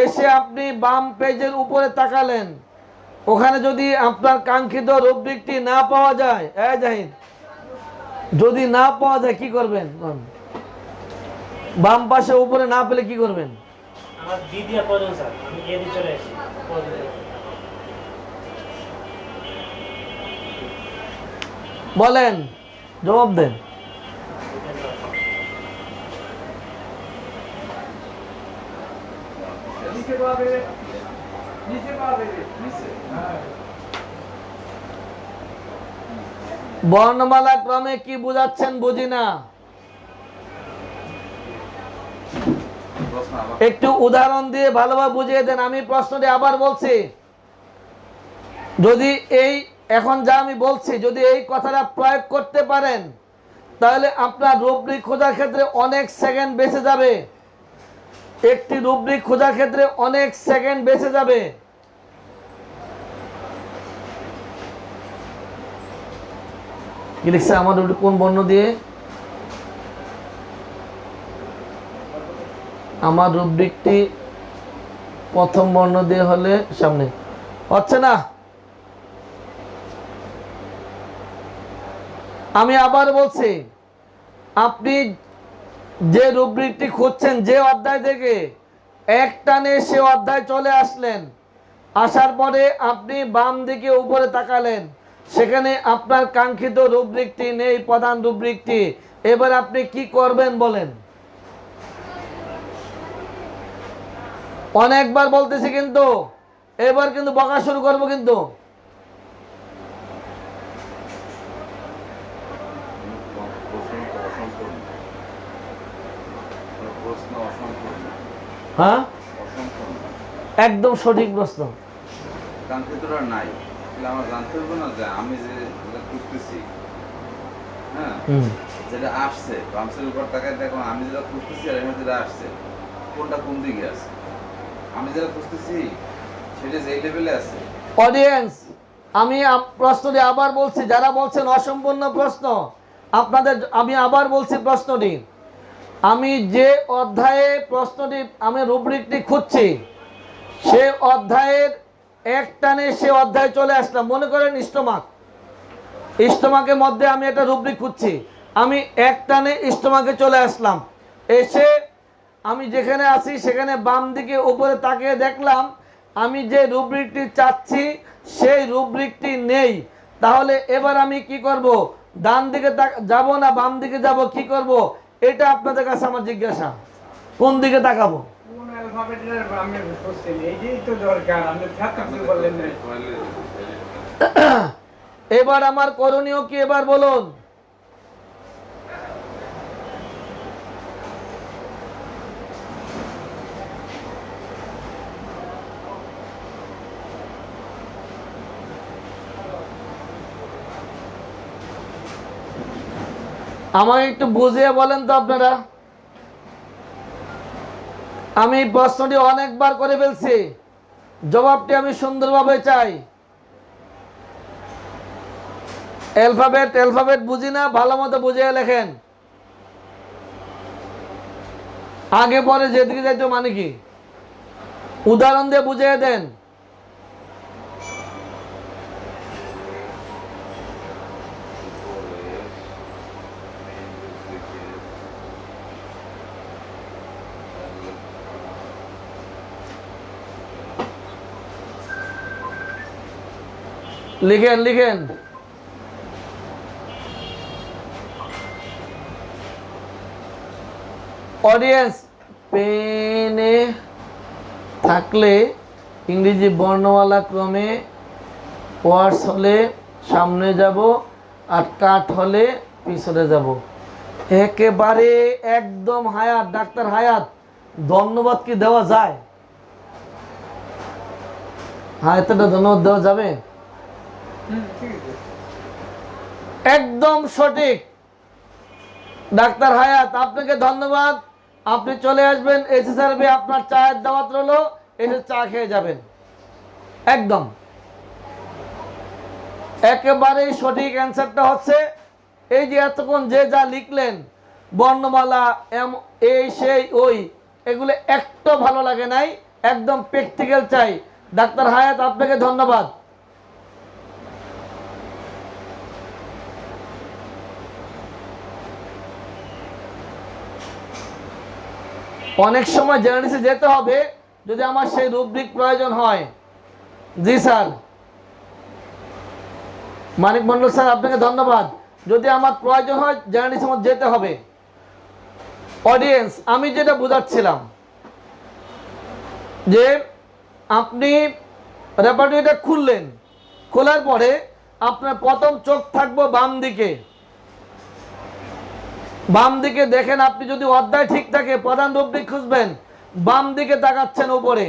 Speaker 1: এসে আপনি বাম পেজের উপরে তাকালেন। ওখানে যদি আপনার কাঙ্ক্ষিত রুব্রিকটি না পাওয়া যায়, জাহিদ, যদি না পাওয়া যায় কি করবেন? বাম পাশে উপরে না পেলে কি করবেন?
Speaker 2: আমার দিদিয়া পড়েন স্যার, আমি এদিকে চলে আসি।
Speaker 1: বলেন, জবাব দেন। বর্ণমালা ক্রমে কি বুঝাচ্ছেন বুঝি না। একটু উদাহরণ দিয়ে ভালোভাবে বুঝিয়ে দেন। আমি প্রশ্নটি আবার বলছি, যদি এই এখন যা আমি বলছি যদি এই কথাটা প্রয়োগ করতে পারেন তাহলে আপনার রুব্রিক খোঁজার ক্ষেত্রে অনেক সেকেন্ড বেঁচে যাবে। একটি রুব্রিক খোঁজার ক্ষেত্রে অনেক সেকেন্ড বেঁচে যাবে। কি লিখছে আমার রুব্রিক কোন বর্ণ দিয়ে? আমার রুব্রিকটি প্রথম বর্ণ দিয়ে হলে সামনে হচ্ছে না। আমি আবার বলছি, আপনি যে রুব্রিকটি খুঁজছেন যে অধ্যায় থেকে এক টানে সে অধ্যায় চলে আসলেন। আসার পরে আপনি বাম দিকে উপরে তাকালেন, সেখানে আপনার কাঙ্ক্ষিত রুব্রিকটি নেই, প্রধান রুব্রিকটি। এবার আপনি কি করবেন বলেন? অনেকবার বলতেছি কিন্তু এবার কিন্তু বকা শুরু করবো কিন্তু। হ্যাঁ, একদম সঠিক প্রশ্ন।
Speaker 3: কাঙ্ক্ষিতরা নাই, আমার জানতে হবে না যে আমি যে খুঁজতেছি, হ্যাঁ, যেটা আসছে বামসের উপর তাকায় দেখো আমি যেটা খুঁজতেছি আর এখানে যেটা আসছে কোনটা কোন দিকে আছে। আমি যেটা খুঁজতেছি সেটা যেই লেভেলে আছে।
Speaker 1: অডিয়েন্স, আমি প্রশ্নটি আবার বলছি, যারা বলছেন অসম্পূর্ণ প্রশ্ন আপনাদের, আমি আবার বলছি প্রশ্নটি। আমি যে অধ্যায়ে প্রশ্নটি আমি রুব্রিকটি খুঁজছি সে অধ্যায়ের এক টানে সে অধ্যায় চলে আসলাম। মনে করেন স্টোমাকের মধ্যে আমি একটা রুব্রিক খুঁজছি, আমি এক টানে স্টোমাকে চলে আসলাম। এসে আমি যেখানে আছি সেখানে বাম দিকে উপরে তাকিয়ে দেখলাম আমি যে রুব্রিকটি চাচ্ছি সেই রুব্রিকটি নেই। তাহলে এবার আমি কি করব? ডান দিকে যাব না বাম দিকে যাব, কি করব? এটা আপনাদের কাছে আমার জিজ্ঞাসা। কোন দিকে তাকাবো? এবার আমার করণীয় কি এবার বলুন? আমাকে একটু বুঝিয়ে বলেন তো আপনারা। আমি প্রশ্নটি অনেকবার করে ফেলছি, জবাবটি আমি সুন্দরভাবে চাই। অ্যালফাবেট বুঝি না, ভালো মতো বুঝিয়ে লেখেন। আগে পরে যেদিকে যাইতো মানে কি, উদাহরণ দিয়ে বুঝিয়ে দেন। লিখেন লিখেন। অডিয়েন্স, পেনে থাকলে ইংরেজি বর্ণমালা ক্রমে ওয়ার্ডস হলে সামনে যাব, আর কাট হলে পিছনে যাব। একেবারে একদম হায়াত, ডাক্তার হায়াত, ধন্যবাদ কি দেওয়া যায়? হায়াতটা ধন্যবাদ দেওয়া যাবে? একদম সঠিক ডাক্তার হায়াত, আপনাকে ধন্যবাদ। আপনি চলে আসবেন এসএসআরবি, আপনার চায়ের দাওয়াত রইলো, এসে চা খেয়ে যাবেন। একদম একেবারেই সঠিক অ্যান্সারটা হচ্ছে এই যে এতক্ষণ যে যা লিখলেন, বর্ণমালা এই সেই ওই, এগুলো একটু ভালো লাগে নাই, একদম প্র্যাকটিক্যাল চাই। ডাক্তার হায়াত, আপনাকে ধন্যবাদ। অনেক সময় জেনারেলিসে যেতে হবে যদি আমার সেই রুব্রিক প্রয়োজন হয়। জি স্যার, মানিক মন্ডল স্যার, আপনাকে ধন্যবাদ। যদি আমার প্রয়োজন হয় জেনারেলিসের মধ্যে যেতে হবে। অডিয়েন্স, আমি যেটা বোঝাচ্ছিলাম যে আপনি রেপার্টরিটা খুললেন, খোলার পরে আপনার প্রথম চোখ থাকবো বাম দিকে। বাম দিকে দেখেন, আপনি যদি অধ্যায় ঠিক থাকে, প্রধান রুব্রিক খুঁজবেন, বাম দিকে তাকাচ্ছেন উপরে,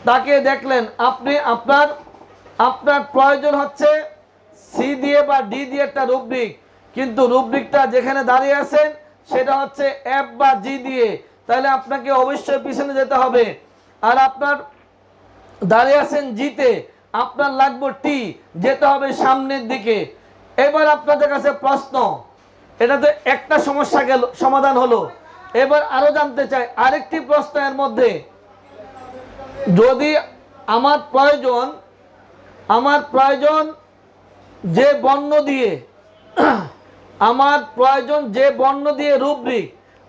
Speaker 1: তাকে দেখলেন আপনি, আপনার প্রয়োজন হচ্ছে সি দিয়ে বা ডি দিয়ে একটা রুব্রিক, কিন্তু রুব্রিকটা যেখানে দাঁড়িয়ে আছেন সেটা হচ্ছে এফ বা জি দিয়ে, তাহলে আপনাকে অবশ্যই পিছনে যেতে হবে। আর আপনার দাঁড়িয়ে আছেন জিতে, আপনার লাগবে টি, যেতে হবে সামনের দিকে। এবার আপনাদের কাছে প্রশ্ন, এটা তো একটা সমস্যা গেল, সমাধান হলো। এবার আরো জানতে চাই আরেকটি প্রশ্ন এর মধ্যে, যদি আমার প্রয়োজন যে বর্ণ দিয়ে, আমার প্রয়োজন যে বর্ণ দিয়ে রুব্রিক,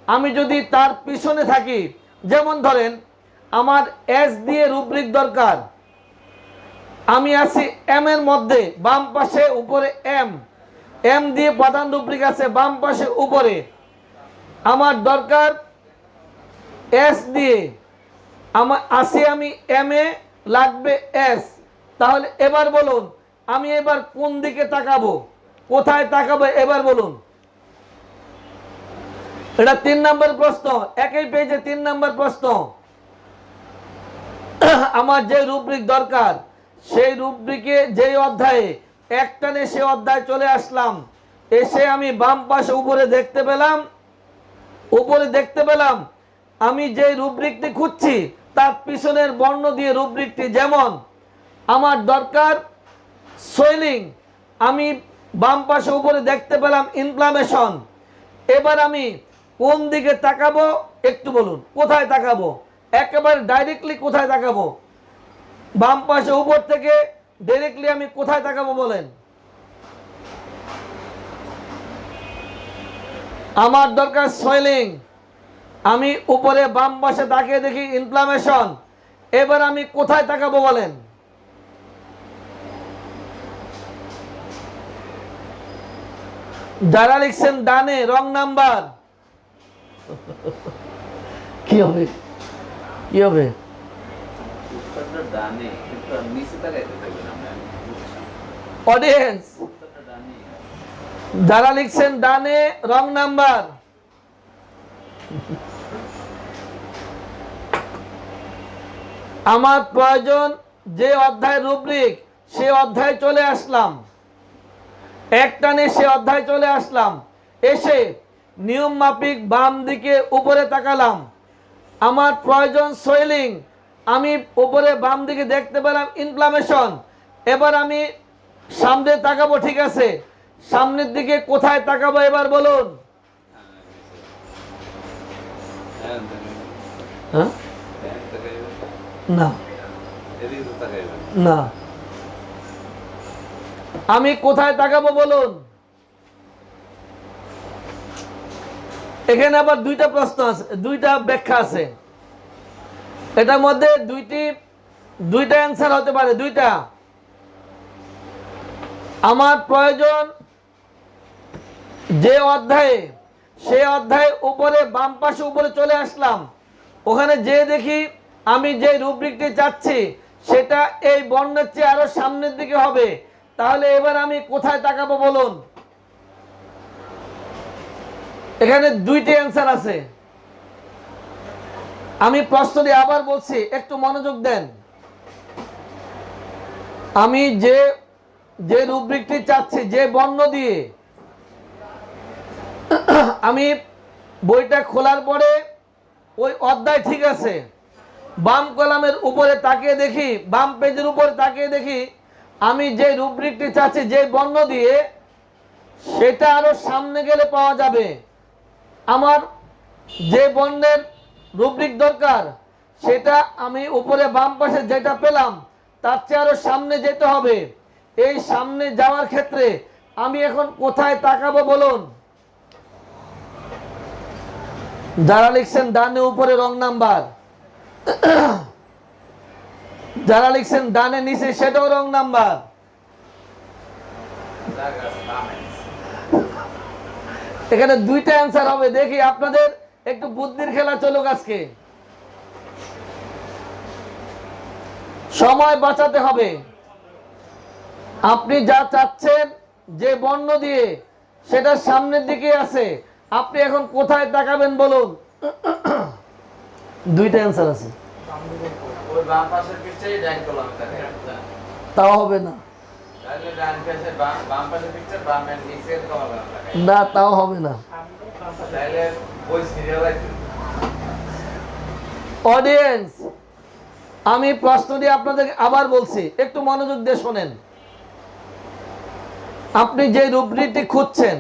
Speaker 1: আমি যদি তার পিছনে থাকি, যেমন ধরেন আমার এস দিয়ে রুব্রিক দরকার, আমি আছি এম এর মধ্যে, বাম পাশে উপরে এম দিয়ে প্রধান রুব্রিক আছে বাম পাশে উপরে, আমার দরকার এস দিয়ে, আমি এম এ, লাগবে এস। তাহলে এবার বলুন আমি এবার কোন দিকে তাকাবো, কোথায় তাকাবো, এবার বলুন। এটা 3 নম্বর প্রশ্ন, একই পেজে 3 নম্বর প্রশ্ন। আমার যে রুব্রিক দরকার, সেই রুব্রিকে যেই অধ্যায়ে, একটানে সে অধ্যায় চলে আসলাম, এসে আমি বাম পাশে উপরে দেখতে পেলাম আমি যে রুব্রিকটি খুঁজছি তার পিছনের বর্ণ দিয়ে রুব্রিকটি, যেমন আমার দরকার সোয়েলিং, আমি বাম পাশে উপরে দেখতে পেলাম ইনফ্লামেশন। এবার আমি কোন দিকে তাকাবো একটু বলুন, কোথায় তাকাবো, একেবারে ডাইরেক্টলি কোথায় তাকাবো, বাম পাশে উপর থেকে ডাইরেক্টলি আমি কোথায় তাকাবো বলেন। আমার দরকার সোয়েলিং, আমি উপরে বাম পাশে তাকিয়ে দেখি ইনফ্লামেশন, এবার আমি কোথায় তাকাবো বলেন। যারা লিখছেন ডানে, রং নাম্বার। কি হবে অডিয়েন্স, যারা লিখছেন ডানে, রং নাম্বার। আমার প্রয়োজন যে অধ্যায় রুব্রিক, সে অধ্যায় চলে আসলাম, একটানে সে অধ্যায় চলে আসলাম, এসে নিয়ম মাফিক বাম দিকে উপরে তাকালাম, আমার প্রয়োজন সোয়েলিং, আমি উপরে বাম দিকে দেখতে পেলাম ইনফ্লামেশন। এবার আমি সামনে তাকাবো, ঠিক আছে, সামনের দিকে কোথায় তাকাবো এবার বলুন। হ্যাঁ, না না, আমি কোথায় তাকাবো বলুন। এখানে আবার দুইটা প্রশ্ন আছে, দুইটা ব্যাখ্যা আছে, এটার মধ্যে দুইটা অ্যান্সার হতে পারে, দুইটা। আমার প্রয়োজন যে অধ্যায়ে, সে অধ্যায়ে উপরে বাম পাশে উপরে চলে আসলাম, ওখানে যে দেখি আমি যে রুব্রিকটি চাচ্ছি সেটা এই বর্ণের চেয়ে আরো সামনের দিকে হবে, তাহলে এবার আমি কোথায় তাকাবো বলুন। এখানে দুইটি অ্যান্সার আছে। আমি প্রশ্নটি আবার বলছি, একটু মনোযোগ দেন। আমি যে রুব্রিকটি চাচ্ছি, যে বর্ণ দিয়ে, আমি বইটা খোলার পরে ওই অধ্যায়, ঠিক আছে, বাম কলামের উপরে তাকিয়ে দেখি, বাম পেজের উপরে তাকিয়ে দেখি আমি যে রুব্রিকটি চাচ্ছি যে বর্ণ দিয়ে, সেটা আরো সামনে গেলে পাওয়া যাবে। আমার যে বর্ণের রুব্রিক দরকার সেটা আমি উপরে বাম পাশে যেটা পেলাম তার চেয়ে আরো সামনে যেতে হবে। এই সামনে যাওয়ার ক্ষেত্রে আমি এখন কোথায় তাকাবো বলুন। যারা লিখছেন ডানে উপরে রং নাম্বার, যারা লিখছেন ডানে নিচে সেটাও রং নাম্বার। এখানে দুইটা অ্যান্সার হবে, দেখি আপনাদের একটু বুদ্ধির খেলা চলুক আজকে, সময় বাঁচাতে হবে। আপনি যা চাচ্ছেন যে বর্ণ দিয়ে সেটা সামনের দিকে আছে, আপনি এখন কোথায় তাকাবেন বলুন। দুইটা অ্যান্সার আছে,
Speaker 3: ওই বাম পাশের পিকচারই ডান কলাম থাকে,
Speaker 1: তাও হবে না,
Speaker 3: তাহলে ডান পাশে বাম পাশের পিকচার বাম এর নিচের কলাম থাকে
Speaker 1: না তাও হবে না।
Speaker 3: তাহলে ওই সিরিয়াল
Speaker 1: অডিয়েন্স, আমি প্রশ্নটি আপনাদেরকে আবার বলছি, একটু মনোযোগ দিয়ে শোনেন। আপনি যে রুব্রিকটি খুঁজছেন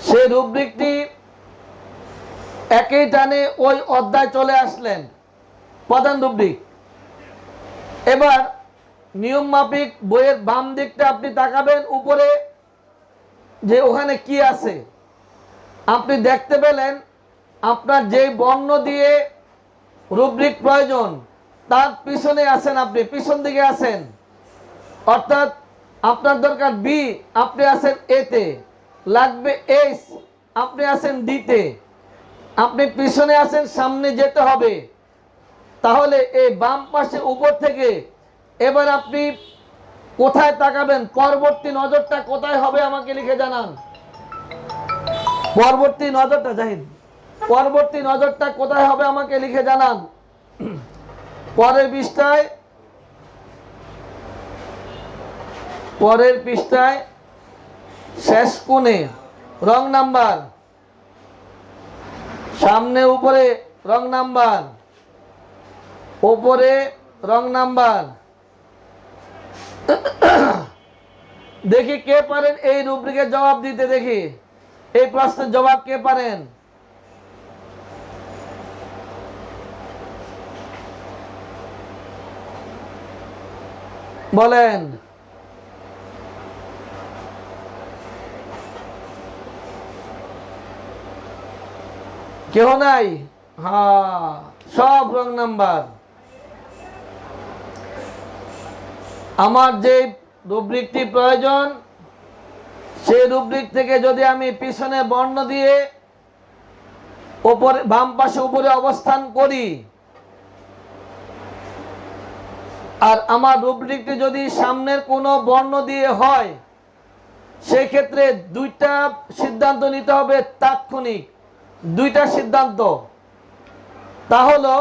Speaker 1: সেই রুব্রিকটি একই টানে ওই অধ্যায় চলে আসলেন, প্রধান রুব্রিক। এবার নিয়ম মাফিক বইয়ের বাম দিকটা আপনি তাকাবেন উপরে, যে ওখানে কি আছে। আপনি দেখতে পেলেন আপনার যে বর্ণ দিয়ে রুব্রিক প্রয়োজন তার পিছনে আছেন, আপনি পিছন দিকে আছেন, অর্থাৎ আপনার দরকার বি, আপনি আছেন এতে, লাগবে এস, আপনি আছেন ডিতে, আপনি পিছনে আছেন, সামনে যেতে হবে। তাহলে এই বাম পাশে উপর থেকে এবার আপনি কোথায় তাকাবেন, পরবর্তী নজরটা কোথায় হবে আমাকে লিখে জানান। পরবর্তী নজরটা জাহিদ, পরবর্তী নজরটা কোথায় হবে আমাকে লিখে জানান। পরের পৃষ্ঠায় শেষ কোণে রং নাম্বার, সামনে উপরে রং নাম্বার, উপরে রং নাম্বার। দেখি কে পারেন এই রুব্রিকের জবাব দিতে, দেখি এই প্রশ্নের জবাব কে পারেন। বলেন। কেউ নাই? হ্যাঁ, সব রং নাম্বার। আমার যে রুব্রিকটি প্রয়োজন সেই রুব্রিক থেকে যদি আমি পিছনে বর্ণ দিয়ে উপরে বাম পাশে উপরে অবস্থান করি, আর আমার রুব্রিকটি যদি সামনের কোনো বর্ণ দিয়ে হয়, সেই ক্ষেত্রে দুইটা সিদ্ধান্ত নিতে হবে তাৎক্ষণিক, দুইটা সিদ্ধান্ত। তা হলো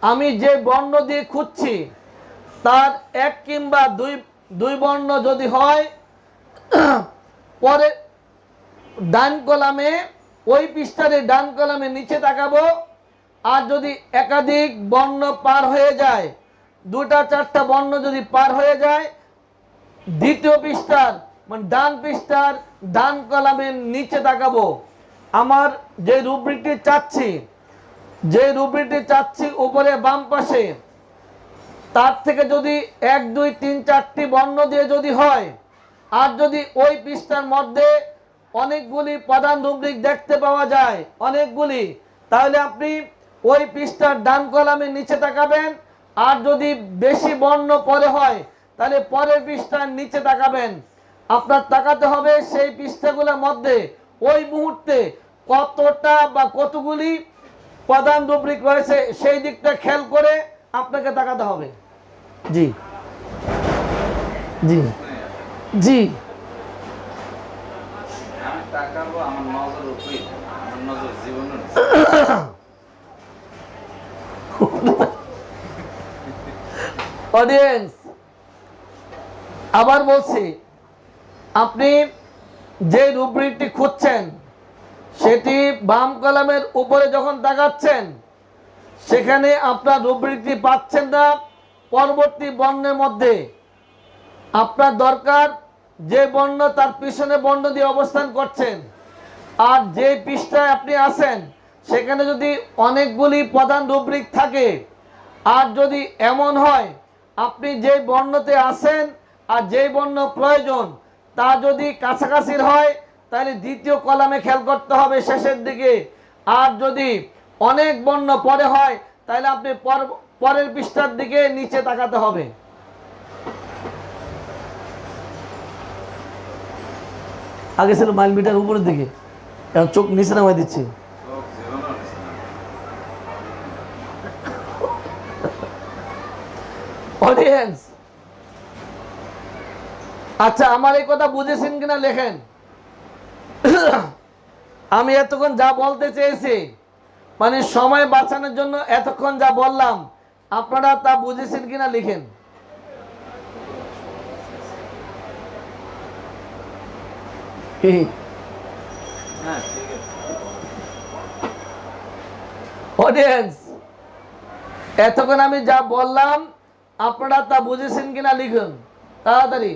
Speaker 1: আমি যে বর্ণ দিয়ে খুঁজছি তার এক কিংবা দুই বর্ণ যদি হয়, ডান কলামে ওই পৃষ্ঠারে ডান কলামে নিচে তাকাবো। আর যদি একাধিক বর্ণ পার হয়ে যায়, 2টা 4টা বর্ণ যদি পার হয়ে যায়, দ্বিতীয় পৃষ্ঠার মানে ডান পৃষ্ঠার ডান কলামের নিচে তাকাবো। আমার যে রুব্রিকটি চাচ্ছি উপরে বাম পাশে, তার থেকে যদি 1 2 3 4টি বর্ণ দিয়ে যদি হয়, আর যদি ওই পৃষ্ঠার মধ্যে অনেকগুলি প্রধান রুব্রিক দেখতে পাওয়া যায়, অনেকগুলি, তাহলে আপনি ওই পৃষ্ঠার ডান কলামের নিচে তাকাবেন। আর যদি বেশি বর্ণ পরে হয়, তাহলে পরের পৃষ্ঠার নিচে তাকাবেন। আপনার তাকাতে হবে সেই পৃষ্ঠাগুলোর মধ্যে ওই মুহূর্তে কতটা বা কতগুলি প্রধান রুব্রিক রয়েছে, সেই দিকটা খেয়াল করে আপনাকে তাকাতে হবে। জি জি জি।
Speaker 3: আমি তাকাবো, আমার নজর উপরেই থাকবে, আমার নজর জীবনের
Speaker 1: অডিয়েন্স, আবার বলছি, আপনি যে রুব্রিকটি খুঁজছেন সেটি বাম কলামের উপরে যখন তাকাচ্ছেন, সেখানে আপনার রুব্রিকটি পাচ্ছেন না পরবর্তী বর্ণের মধ্যে। আপনার দরকার যে বর্ণ তার পিছনে বর্ণ দিয়ে অবস্থান করছেন। আর যে পৃষ্ঠায় আপনি আছেন সেখানে যদি অনেকগুলি প্রধান রুব্রিক থাকে, আর যদি এমন হয় আপনি যে বর্ণতে আছেন আর যেই বর্ণ প্রয়োজন তা যদি কাছাকাছির হয়, তাহলে দ্বিতীয় কলামে খেয়াল করতে হবে শেষের দিকে। আর যদি অনেক বর্ণ পরে হয়, তাহলে আপনি পরের পৃষ্ঠার দিকে নিচে তাকাতে হবে। আগে ছিল মাইল মিটার উপরের দিকে, এখন চোখ নিচে নামাই দিচ্ছি।
Speaker 3: চোখ জীবনের নিচে না।
Speaker 1: অডিয়েন্স, আচ্ছা, আমার এই কথা বুঝেছেন কিনা লেখেন। আমি এতক্ষণ যা বলতে চেয়েছি, মানে সময় বাঁচানোর জন্য এতক্ষণ যা বললাম, আপনারা তা বুঝেছেন কিনা লিখেন।
Speaker 3: হ্যাঁ, ঠিক আছে।
Speaker 1: অডিয়েন্স, এতক্ষণ আমি যা বললাম আপনারা তা বুঝেছেন কিনা লিখুন তাড়াতাড়ি।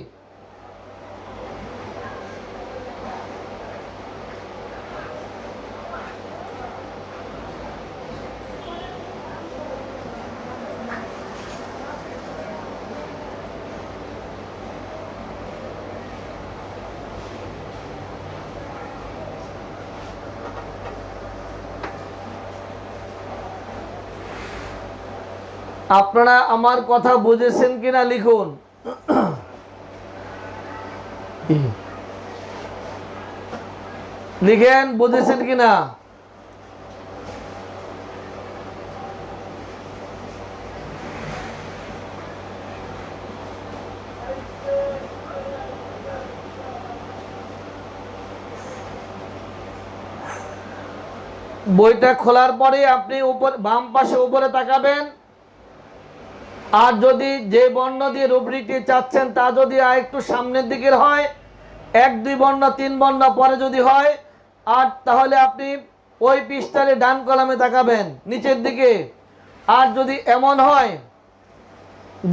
Speaker 1: আপনারা আমার কথা বুঝেছেন কিনা লিখুন। লিখেন, বুঝেছেন কিনা। বইটা খোলার পরে আপনি বাম পাশে উপরে তাকাবেন। আর যদি যে বর্ণ দিয়ে রুব্রিকটি চাচ্ছেন তা যদি আর একটু সামনের দিকের হয়, 1 2 বর্ণ 3 বর্ণ পরে যদি হয়, আর তাহলে আপনি ওই পৃষ্ঠারে ডান কলামে তাকাবেন নিচের দিকে। আর যদি এমন হয়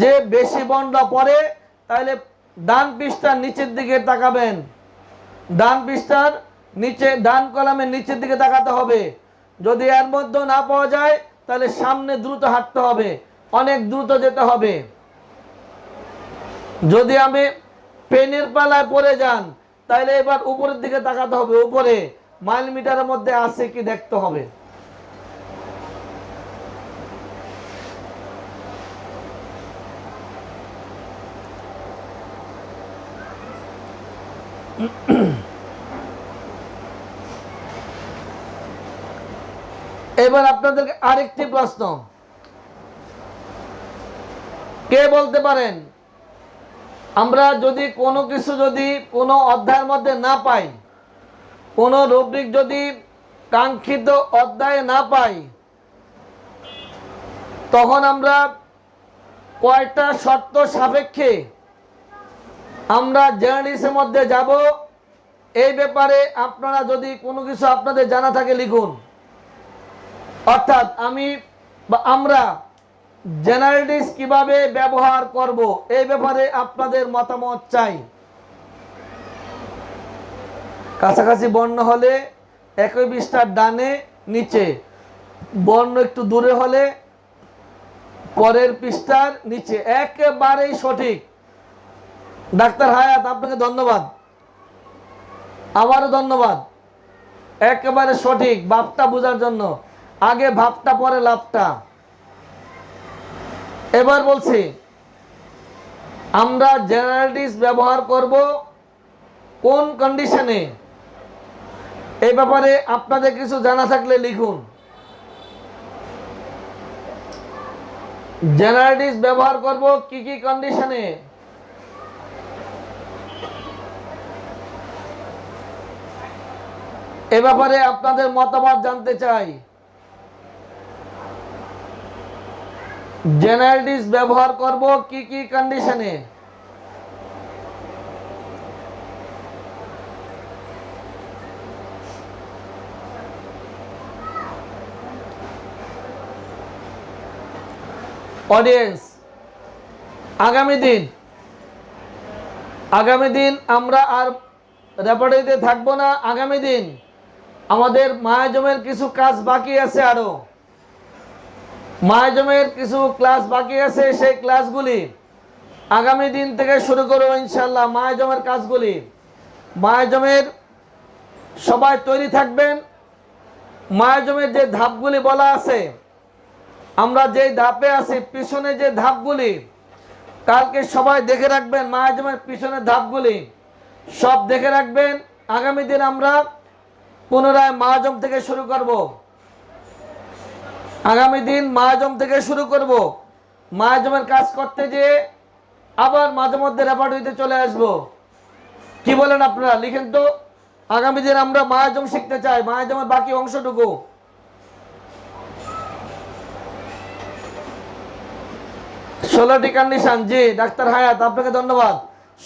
Speaker 1: যে বেশি বর্ণ পরে, তাহলে ডান পৃষ্ঠার নিচের দিকে তাকাবেন। ডান পৃষ্ঠার নিচে ডান কলামের নিচের দিকে তাকাতে হবে। যদি এর মধ্যে না পাওয়া যায়, তাহলে সামনে দ্রুত হাঁটতে হবে, অনেক দ্রুত যেতে হবে। যদি আমি পেনের পালায় পড়ে যান, তাহলে এবার উপরের দিকে তাকাতে হবে, উপরে মাইল মিটারের মধ্যে আছে কি দেখতে হবে। এবার আপনাদেরকে আরেকটি প্রশ্ন, কে বলতে পারেন আমরা যদি কোনো কিছু যদি কোনো অধ্যায়ের মধ্যে না পাই, কোনো রুব্রিক যদি কাঙ্ক্ষিত অধ্যায়ে না পাই, তখন আমরা কয়টা শর্ত সাপেক্ষে আমরা জার্নালিস্টের মধ্যে যাব এই ব্যাপারে আপনারা যদি কোনো কিছু আপনাদের জানা থাকে লিখুন। অর্থাৎ আমি বা আমরা জেনারেটিস কিভাবে ব্যবহার করব এই ব্যাপারে আপনাদের মতামত চাই। কাছাকাছি বর্ণ হলে একই পৃষ্ঠার ডানে নিচে, বর্ণ একটু দূরে হলে পরের পৃষ্ঠার নিচে, একেবারেই সঠিক। ডাক্তার হায়াত আপনাকে ধন্যবাদ, আবারও ধন্যবাদ, একেবারে সঠিক। ভাবটা বোঝার জন্য আগে ভাবটা পরে লাভটা। এবার বলছি আমরা জেনারেটিস ব্যবহার করব কোন কন্ডিশনে, এই ব্যাপারে আপনাদের কিছু জানা থাকলে লিখুন। জেনারেটিস ব্যবহার করব কি কি কন্ডিশনে? এ ব্যাপারে আপনাদের মতামত জানতে চাই। জেনারেটিস ব্যবহার করব কি কি কন্ডিশনে? অডিয়েন্স, আগামী দিন আমরা আর রেপার্টরিতে থাকবো না। আগামী দিন আমাদের মায়াজমের কিছু কাজ বাকি আছে, আরো মায়াজমের কিছু ক্লাস বাকি আছে। সেই ক্লাসগুলি আগামী দিন থেকে শুরু করব ইনশাল্লাহ। মায়াজমের কাজগুলি, মায়াজমের সবাই তৈরি থাকবেন। মায়াজমের যে ধাপগুলি বলা আছে, আমরা যে ধাপে আছি, পিছনে যে ধাপগুলি কালকে সবাই দেখে রাখবেন। মায়াজমের পিছনের ধাপগুলি সব দেখে রাখবেন। আগামী দিন আমরা পুনরায় মায়াজম থেকে শুরু করব। আগামী দিন মায়াজম থেকে শুরু করব। মায়াজমের কাজ করতে যেয়ে আবার মাঝে মধ্যে রেপার্টরিতে চলে আসব। কি বলেন আপনারা? লিখেন তো। আগামী দিন আমরা মায়াজম শিখতে চাই, মায়াজমের বাকি অংশটুকু। ষোলোটি কন্ডিশন। জি ডাক্তার হায়াত আপনাকে ধন্যবাদ।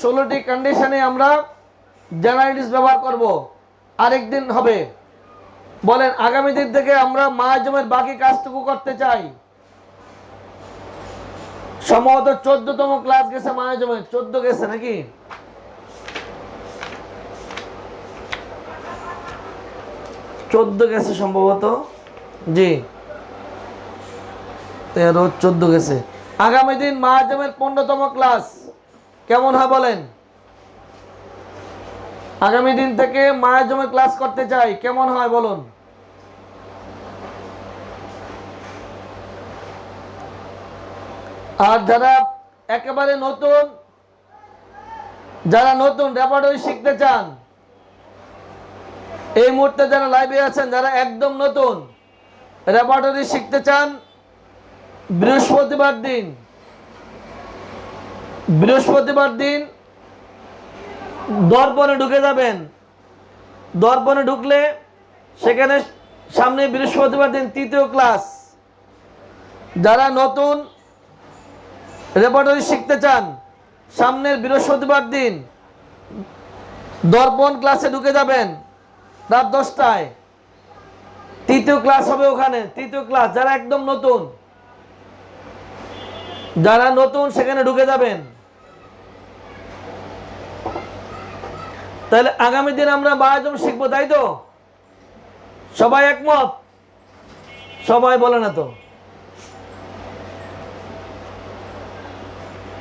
Speaker 1: 16টি কন্ডিশনে আমরা জেনারেটিস ব্যবহার করব। আরেকদিন হবে। বলেন আগামী দিন থেকে আমরা মায়াজমের বাকি কাজটুকু করতে চাই। সম্ভবত 14তম ক্লাস গেছে মায়াজমের, 14 গেছে নাকি? গেছে সম্ভবত। জি 13, 14 গেছে। আগামী দিন মায়াজমের 15তম ক্লাস কেমন হয় বলেন? আগামী দিন থেকে মায়াজমের ক্লাস করতে চাই, কেমন হয় বলুন? আর যারা একেবারে নতুন, রেপার্টরি শিখতে চান, এই মুহূর্তে যারা লাইভে আছেন, যারা একদম নতুন রেপার্টরি শিখতে চান, বৃহস্পতিবার দিন দর্পণে ঢুকে যাবেন। দর্পণে ঢুকলে সেখানে সামনে বৃহস্পতিবার দিন 3য় ক্লাস। যারা নতুন রেপার্টরি শিখতে চান, সামনের বৃহস্পতিবার দিন দর্পণ ক্লাসে ঢুকে যাবেন রাত 10টায়। 3য় ক্লাস হবে ওখানে, 3য় ক্লাস। যারা একদম নতুন, সেখানে ঢুকে যাবেন। তাহলে আগামী দিন আমরা মায়াজম শিখবো, তাই তো? সবাই একমত? সবাই বলে না তো।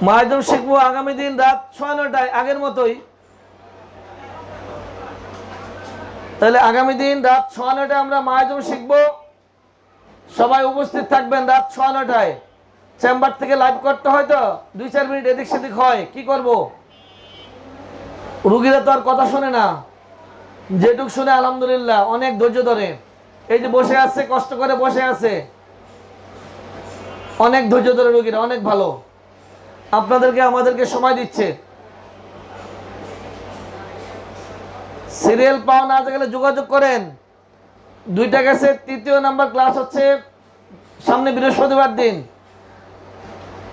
Speaker 1: মায়াজম শিখবো আগামী দিন রাত 9:30 আগের মতোই। তাহলে আগামী দিন রাত 9:30 আমরা মায়াজম শিখবো। সবাই উপস্থিত থাকবেন রাত 9:30। চেম্বার থেকে লাইভ করতে হয় তো 2-4 মিনিট এদিক সেদিক হয়, কি করব? রুগীরা তো আর কথা শোনে না, যেটুক শুনে আলহামদুলিল্লাহ, অনেক ধৈর্য ধরে। এই যে বসে আছে, কষ্ট করে বসে আছে, অনেক ধৈর্য ধরে রুগীরা, অনেক ভালো। আপনাদেরকে আমাদেরকে সময় দিচ্ছে। সিরিয়াল পাওয়া না গেলে যোগাযোগ করেন। 2টা গেছে, 3য় নাম্বার ক্লাস হচ্ছে সামনে বৃহস্পতিবার দিন।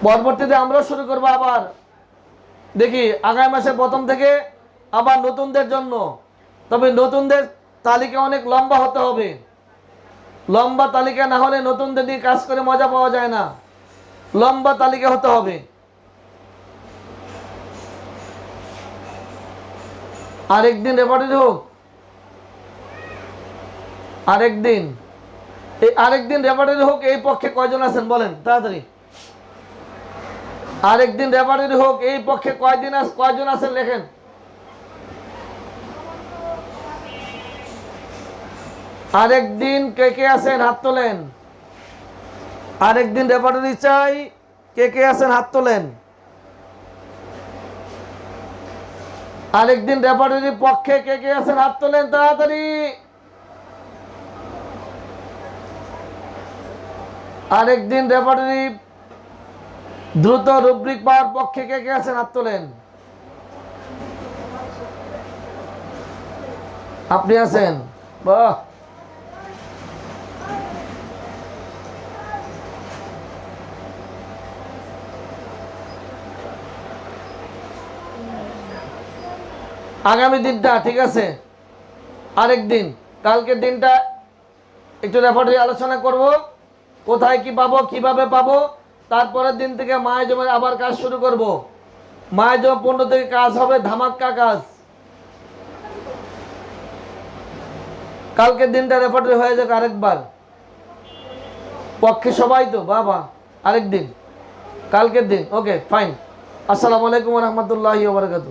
Speaker 1: পরবর্তীতে আমরাও শুরু করবো আবার। দেখি আগামী মাসের 1ম থেকে আবার নতুনদের জন্য তবে নতুনদের তালিকা অনেক লম্বা হতে হবে। লম্বা তালিকা না হলে নতুনদের নিয়ে কাজ করে মজা পাওয়া যায় না। লম্বা তালিকা হতে হবে। আরেকদিন রেপার্টরি হোক, আরেকদিন রেপার্টরি হোক। এই পক্ষে কয়জন আছেন বলেন তাড়াতাড়ি। আরেকদিন রেপার্টরি হোক, এই পক্ষে কয়জন আছেন লেখেন। আরেকদিন কে কে আছেন হাত তোলেন। আরেকদিন রেপার্টরি চাই, কে কে আছেন হাত তোলেন। আরেকদিন রেপার্টরির পক্ষে কে কে আছেন হাত তোলেন তাড়াতাড়ি। আরেকদিন রেপার্টরি দ্রুত রুব্রিক পাওয়ার পক্ষে কে কে আছেন হাত তোলেন। আপনি আছেন, বাহ। আগামী দিনটা ঠিক আছে, আরেকদিন কালকের দিনটা একটু রেপার্টরি আলোচনা করব, কোথায় কি পাবো, কিভাবে পাবো। তারপরের দিন থেকে মায়ের জমে আবার কাজ শুরু করব। মায়ের জমা 15 থেকে কাজ হবে, ধামাক্কা কাজ। কালকের দিনটা রেপার্টরি হয়ে যাক আরেকবার পক্ষে সবাই তো বাবা। আরেকদিন কালকের দিন, ওকে ফাইন। আসসালামু আলাইকুম ওয়া রাহমাতুল্লাহি ওয়া বারাকাতুহু।